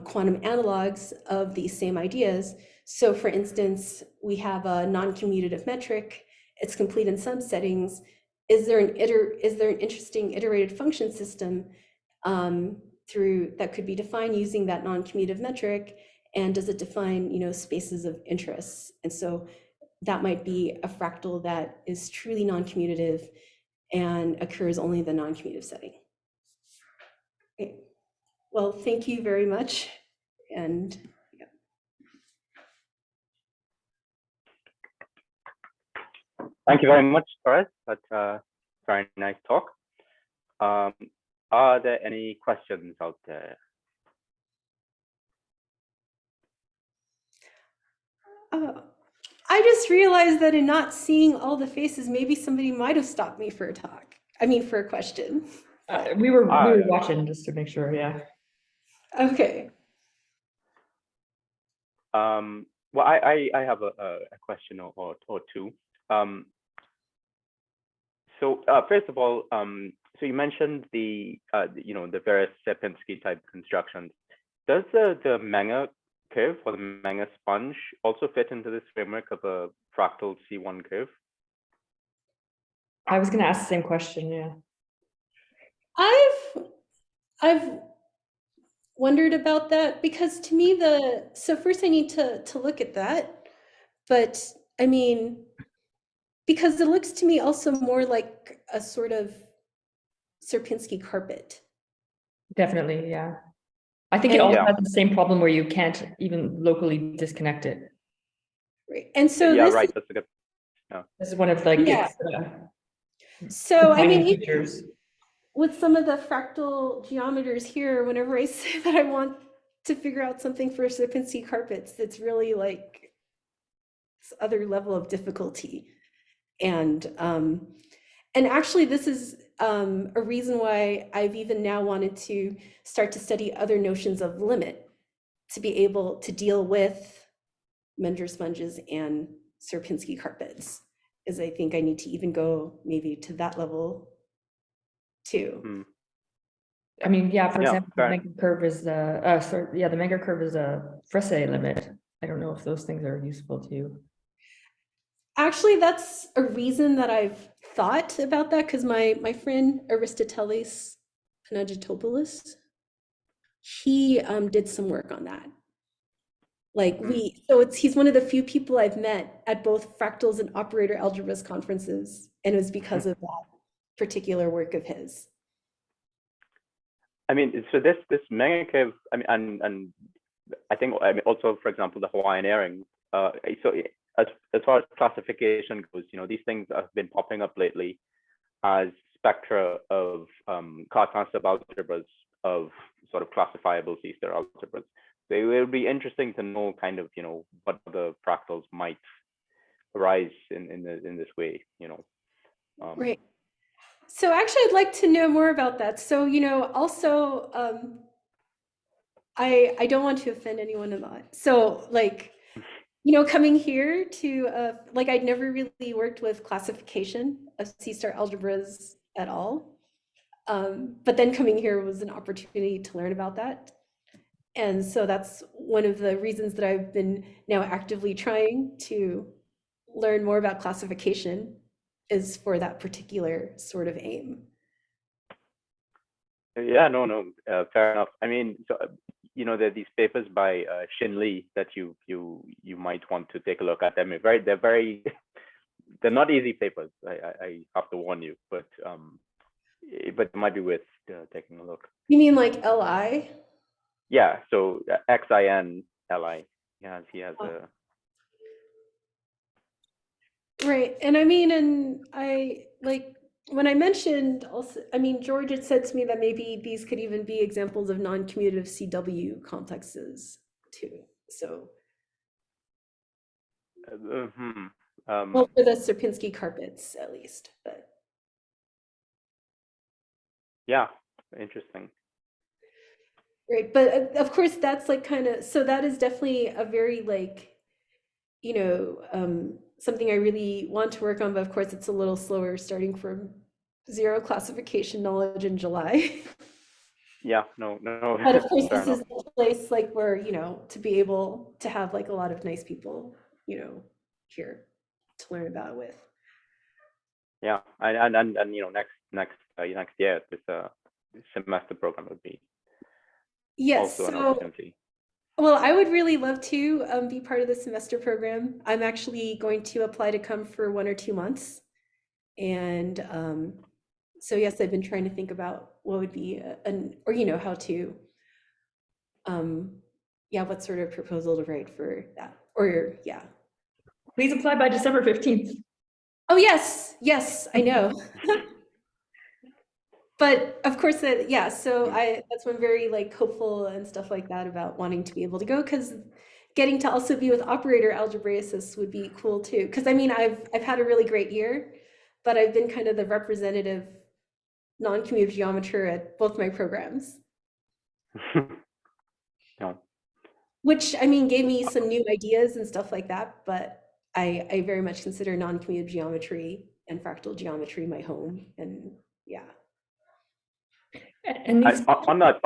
quantum analogs of these same ideas? So for instance, we have a non-commutative metric. It's complete in some settings. Is there an interesting iterated function system that could be defined using that non-commutative metric? And does it define, spaces of interest? And so that might be a fractal that is truly non-commutative and occurs only in the non-commutative setting. Okay. Well, thank you very much. And yeah. Thank you very much, Therese. That's a very nice talk. Are there any questions out there? I just realized that in not seeing all the faces, maybe somebody might have stopped me for a talk. I mean, for a question. We were watching just to make sure, yeah. Okay. Well, I have a question or two. So first of all, so you mentioned the various Sierpinski type constructions. Does the Menger curve or the Menger sponge also fit into this framework of a fractal C1 curve? I was going to ask the same question, yeah. I've wondered about that because to me so first I need to look at that, but I mean, because it looks to me also more like a sort of Sierpinski carpet. Definitely, yeah. I think it also has the same problem where you can't even locally disconnect it. Right, and so yeah, this right. That's a good. Yeah. This is one of like so I mean, features. With some of the fractal geometers here, whenever I say that I want to figure out something for Sierpinski carpets, it's really like this other level of difficulty. And actually this is a reason why I've even now wanted to start to study other notions of limit to be able to deal with Menger sponges and Sierpinski carpets, is I think I need to even go maybe to that level too. I mean, yeah, for example, the Menger curve is the Menger curve is a Frese limit. I don't know if those things are useful to you. Actually, that's a reason that I've thought about that, because my friend Aristoteles Panagitopoulos, he did some work on that. Like he's one of the few people I've met at both fractals and operator algebras conferences, and it was because of that particular work of his. I mean, so this Menger curve, I mean, and I think, also, for example, the Hawaiian airing. So as far as classification goes, these things have been popping up lately as spectra of Cartan subalgebras of sort of classifiable C-star algebras. it would be interesting to know kind of, what the fractals might arise in this way, Right. So actually, I'd like to know more about that. So, also, I don't want to offend anyone a lot. So, like, coming here to, like, I'd never really worked with classification of C-star algebras at all. But then coming here was an opportunity to learn about that. And so that's one of the reasons that I've been now actively trying to learn more about classification, is for that particular sort of aim. Yeah, no, fair enough. I mean, so there are these papers by Shin Lee that you might want to take a look at. They're not easy papers. I have to warn you, but it might be worth taking a look. You mean like LI? Yeah, so XINLI. He has a. Right, and I mean, and I like when I mentioned also, I mean, George had said to me that maybe these could even be examples of non-commutative CW complexes too. So, well, for the Sierpinski carpets at least, but yeah, interesting. Right, but of course that's like kind of, so that is definitely a very like, something I really want to work on, but of course it's a little slower starting from zero classification knowledge in July. Yeah, no. But of course this is the place like where, to be able to have like a lot of nice people, here to learn about it with. Yeah, and next year this semester program would be also an opportunity. Well, I would really love to be part of the semester program. I'm actually going to apply to come for 1 or 2 months. And so yes, I've been trying to think about what would be how to, what sort of proposal to write for that, or yeah. Please apply by December 15th. Oh, yes, I know. But of course so that's when I'm very like hopeful and stuff like that about wanting to be able to go, because getting to also be with operator algebraicists would be cool too. Because I mean, I've had a really great year, but I've been kind of the representative non-commutative geometer at both my programs. No. Which, I mean, gave me some new ideas and stuff like that, but I very much consider non-commutative geometry and fractal geometry my home, and yeah. And these, on that,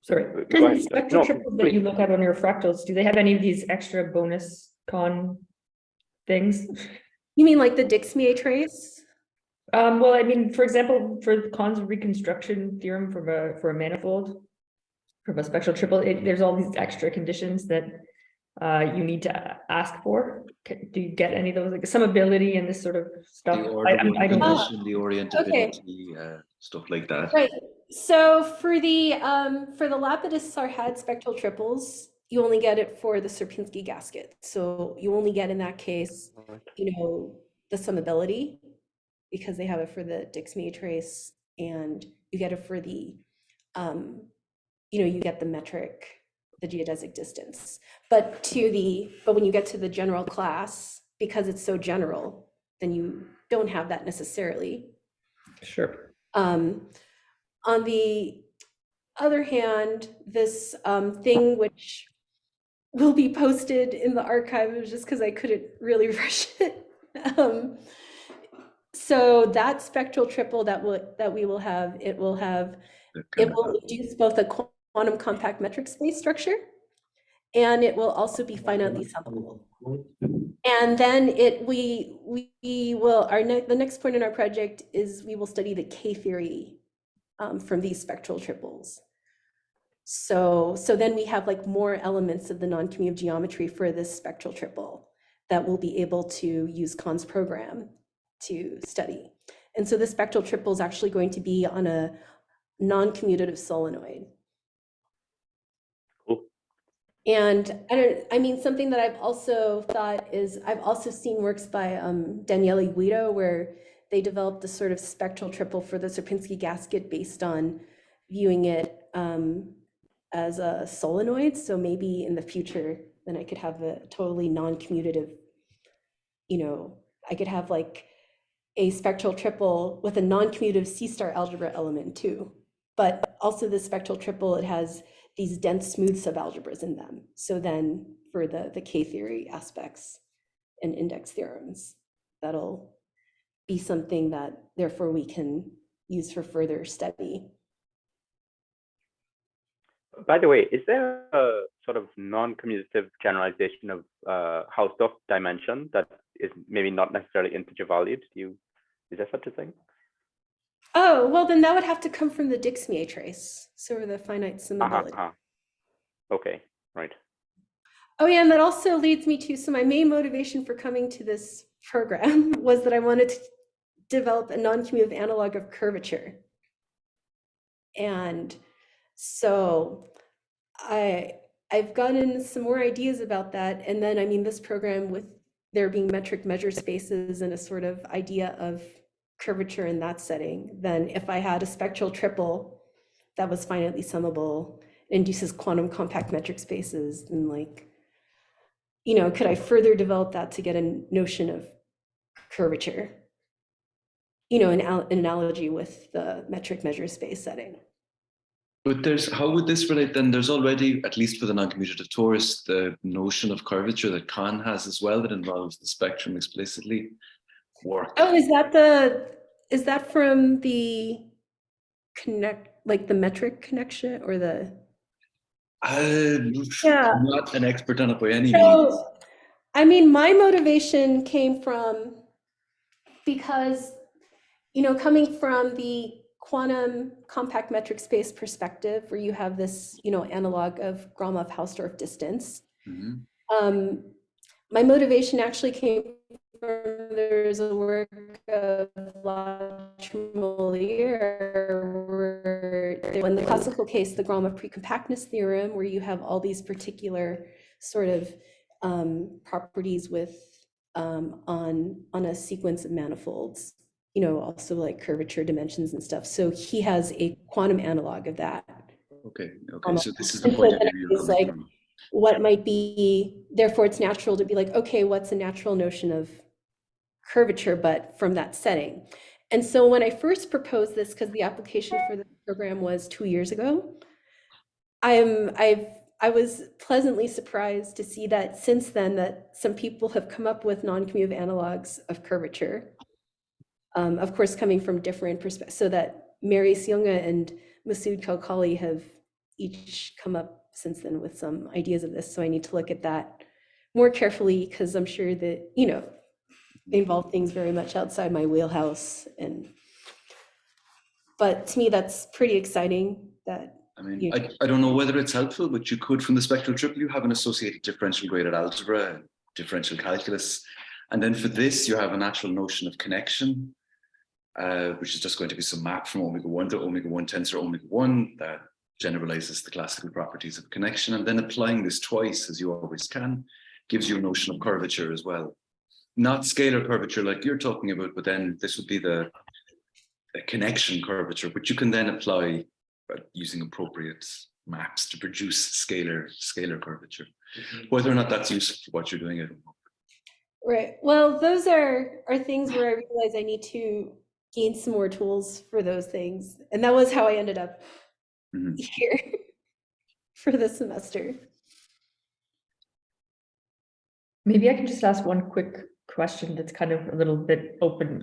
sorry, go ahead. spectral triples that you look at on your fractals, do they have any of these extra bonus con things? You mean like the Dix-Mier trace? Well, I mean, for example, for the Kahn's reconstruction theorem for a manifold, from a spectral triple, there's all these extra conditions that you need to ask for. Do you get any of those, like summability and this sort of stuff? I don't know. The orientability, stuff like that. Right. So for the Lapidus-Sarhad spectral triples, you only get it for the Sierpinski gasket. So you only get in that case, the summability, because they have it for the Dix-Mier trace, and you get it for the, you get the metric, the geodesic distance. But when you get to the general class, because it's so general, then you don't have that necessarily. Sure. On the other hand, this thing which will be posted in the archive, just because I couldn't really rush it. So that spectral triple that we will have, it will induce both a quantum compact metric space structure, and it will also be finitely summable. And then the next point in our project is we will study the K theory from these spectral triples. So then we have like more elements of the non-commutative geometry for this spectral triple that we'll be able to use Kahn's program to study. And so the spectral triple is actually going to be on a non-commutative solenoid. Cool. And something that I've also thought is, I've also seen works by Daniele Guido, where they developed this sort of spectral triple for the Sierpinski gasket based on viewing it as a solenoid. So maybe in the future, then I could have a totally non-commutative, I could have like a spectral triple with a non-commutative C-star algebra element too. But also the spectral triple, it has these dense smooth subalgebras in them. So then for the K-theory aspects and index theorems, that'll be something that therefore we can use for further study. By the way, is there a sort of non-commutative generalization of Hausdorff dimension that is maybe not necessarily integer valued? Is there such a thing? Oh, well, then that would have to come from the Dixmier trace, so the finite summability. Okay, right. Oh yeah, and that also leads me to, so my main motivation for coming to this program was that I wanted to develop a non-commutative analog of curvature. And so I've gotten some more ideas about that. And then, I mean, this program with there being metric measure spaces and a sort of idea of curvature in that setting, then if I had a spectral triple that was finitely summable, induces quantum compact metric spaces, then like, could I further develop that to get a notion of curvature? An analogy with the metric measure space setting. But how would this relate then? There's already, at least for the non-commutative torus, the notion of curvature that Kahn has as well that involves the spectrum explicitly work. Oh, is that from the the metric connection or the? Yeah. I'm not an expert on it by any means. So, I mean, my motivation came from because, coming from the quantum compact metric space perspective, where you have this, analog of Gromov-Hausdorff distance. Mm-hmm. My motivation actually came from, there's a work of Landry, where in the classical case, the Gromov precompactness theorem, where you have all these particular sort of properties with on a sequence of manifolds, also like curvature dimensions and stuff. So he has a quantum analog of that. Okay. So this is the point of view you're coming from. What might be, therefore it's natural to be like, okay, what's a natural notion of curvature, but from that setting? And so when I first proposed this, because the application for the program was 2 years ago, I was pleasantly surprised to see that since then that some people have come up with non-commutative analogs of curvature. Of course, coming from different perspectives, so that Mary Sionga and Masoud Kalkali have each come up since then with some ideas of this. So I need to look at that more carefully, because I'm sure that, they involve things very much outside my wheelhouse. But to me, that's pretty exciting that. I mean, I don't know whether it's helpful, but you could, from the spectral triple, you have an associated differential graded algebra, differential calculus. And then for this, you have a natural notion of connection, which is just going to be some map from omega 1 to omega 1 tensor omega 1 that generalizes the classical properties of connection. And then applying this twice, as you always can, gives you a notion of curvature as well. Not scalar curvature like you're talking about, but then this would be the connection curvature, which you can then apply using appropriate maps to produce scalar curvature. Whether or not that's useful for what you're doing, I don't know. Right. Well, those are things where I realize I need to gain some more tools for those things. And that was how I ended up here for the semester. Maybe I can just ask one quick question that's kind of a little bit open.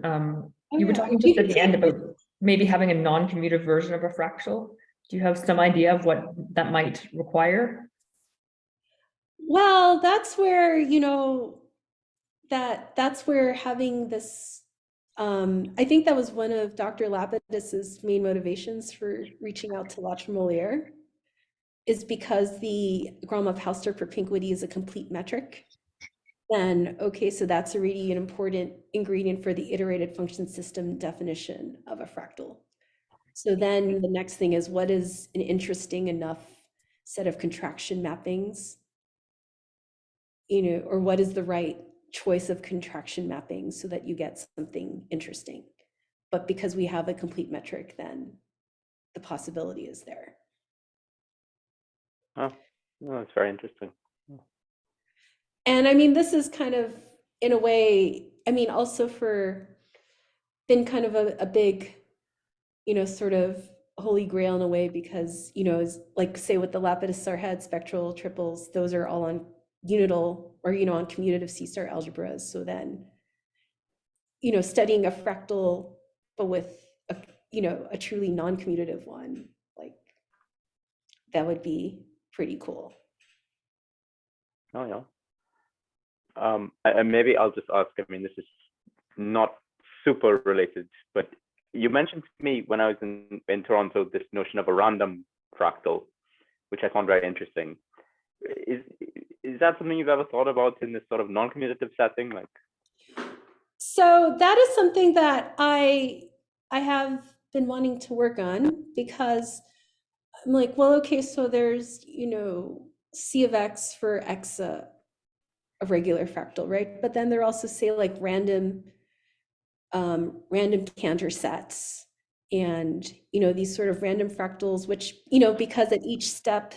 You were talking just at the end about maybe having a non-commutative version of a fractal. Do you have some idea of what that might require? Well, that's where, that's where having this, I think that was one of Dr. Lapidus's main motivations for reaching out to La Tremoliere, is because the Gromov-Hausdorff propinquity is a complete metric. Then, okay, so that's already an important ingredient for the iterated function system definition of a fractal. So then the next thing is, what is an interesting enough set of contraction mappings, or what is the right choice of contraction mappings so that you get something interesting? But because we have a complete metric, then the possibility is there. Oh, that's very interesting. And I mean, this is kind of, in a way, I mean, also been kind of a big, sort of holy grail in a way, because, is like, say with the Lapidus head spectral triples, those are all on unital or, on commutative C-star algebras. So then, studying a fractal, but with a truly non-commutative one, like that would be pretty cool. Oh yeah. And maybe I'll just ask, I mean, this is not super related, but you mentioned to me when I was in Toronto, this notion of a random fractal, which I found very interesting. Is that something you've ever thought about in this sort of non-commutative setting? Like, so that is something that I have been wanting to work on, because I'm like, well, okay, so there's, C of X for X, a regular fractal, right? But then there are also, say, like random Cantor sets, and these sort of random fractals, which because at each step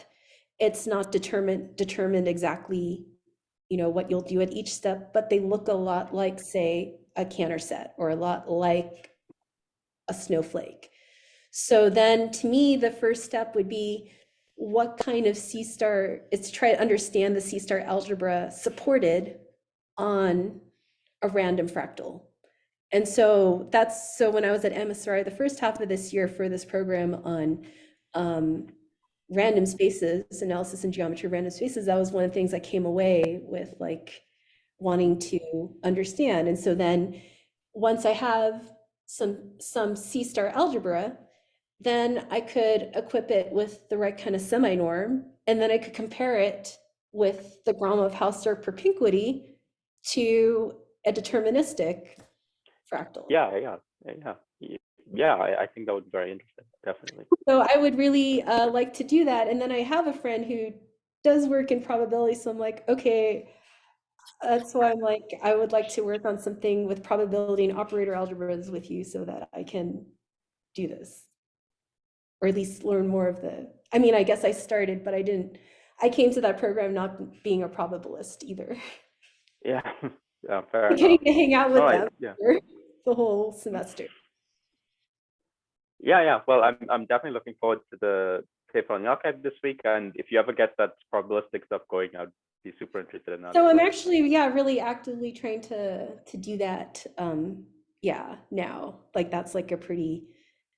it's not determined exactly what you'll do at each step, but they look a lot like, say, a Cantor set, or a lot like a snowflake. So then, to me, the first step would be, what kind of C-star, it's to try to understand the C-star algebra supported on a random fractal. And so so when I was at MSRI the first half of this year for this program on random spaces, analysis and geometry of random spaces, that was one of the things I came away with, like, wanting to understand. And so then, once I have some C-star algebra, then I could equip it with the right kind of semi-norm, and then I could compare it with the Gromov-Hausdorff propinquity to a deterministic fractal. yeah, I think that would be very interesting, definitely. So I would really like to do that. And then I have a friend who does work in probability, so I'm like, okay, that's why I'm like, I would like to work on something with probability and operator algebras with you, so that I can do this, or at least learn more of I mean, I guess I started, but I came to that program not being a probabilist either. Yeah, yeah, fair enough. Getting to hang out with them yeah. for the whole semester. Yeah. Well, I'm definitely looking forward to the paper on the archive this week, and if you ever get that probabilistic stuff going, I'd be super interested in that. So I'm actually, really actively trying to do that. Now, like, that's like a pretty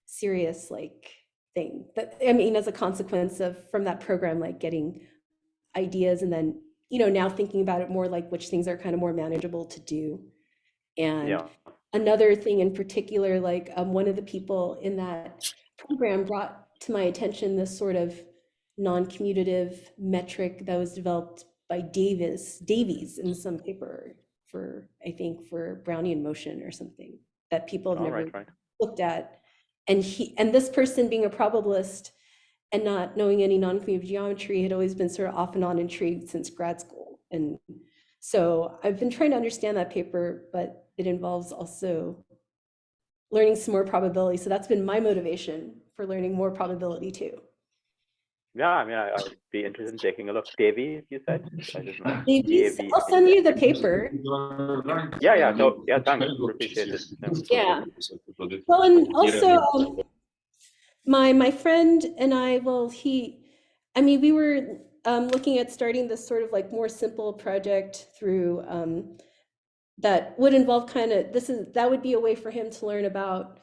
serious, like, thing. That, I mean, as a consequence from that program, like, getting ideas, and then now thinking about it more, like, which things are kind of more manageable to do. And Yeah. another thing in particular, like, one of the people in that program brought to my attention this sort of non-commutative metric that was developed by Davies in some paper I think for Brownian motion or something, that people have never looked at. And this person, being a probabilist and not knowing any non-commutative geometry, had always been sort of off and on intrigued since grad school. And so I've been trying to understand that paper, but it involves also learning some more probability. So that's been my motivation for learning more probability too. Yeah, I mean, I would be interested in taking a look. Davies, you said? I didn't know. Davies, I'll send you the paper. Yeah. No, yeah, thanks. Appreciate it. Yeah. Well, and also, my friend and I, we were looking at starting this sort of like more simple project through that would involve that would be a way for him to learn about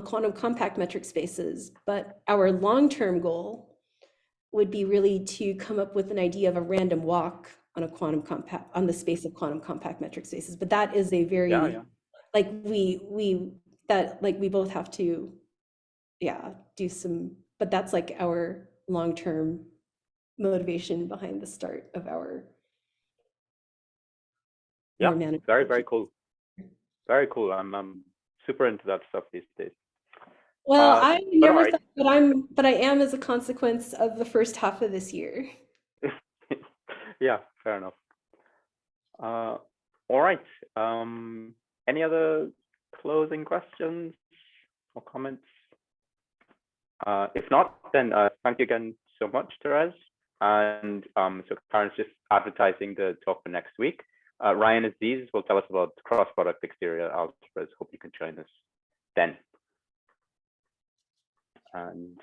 quantum compact metric spaces. But our long-term goal would be really to come up with an idea of a random walk on the space of quantum compact metric spaces. But that is a very, like, we both have to, do some, but that's like our long-term motivation behind the start of our very, very cool. Very cool. I'm super into that stuff these days. Well, I never thought that but I am, as a consequence of the first half of this year. Yeah, fair enough. All right. Any other closing questions or comments? If not, then thank you again so much, Therese. And so Karen's just advertising the talk for next week. Ryan Aziz will tell us about cross-product exterior algebras. Hope you can join us then. And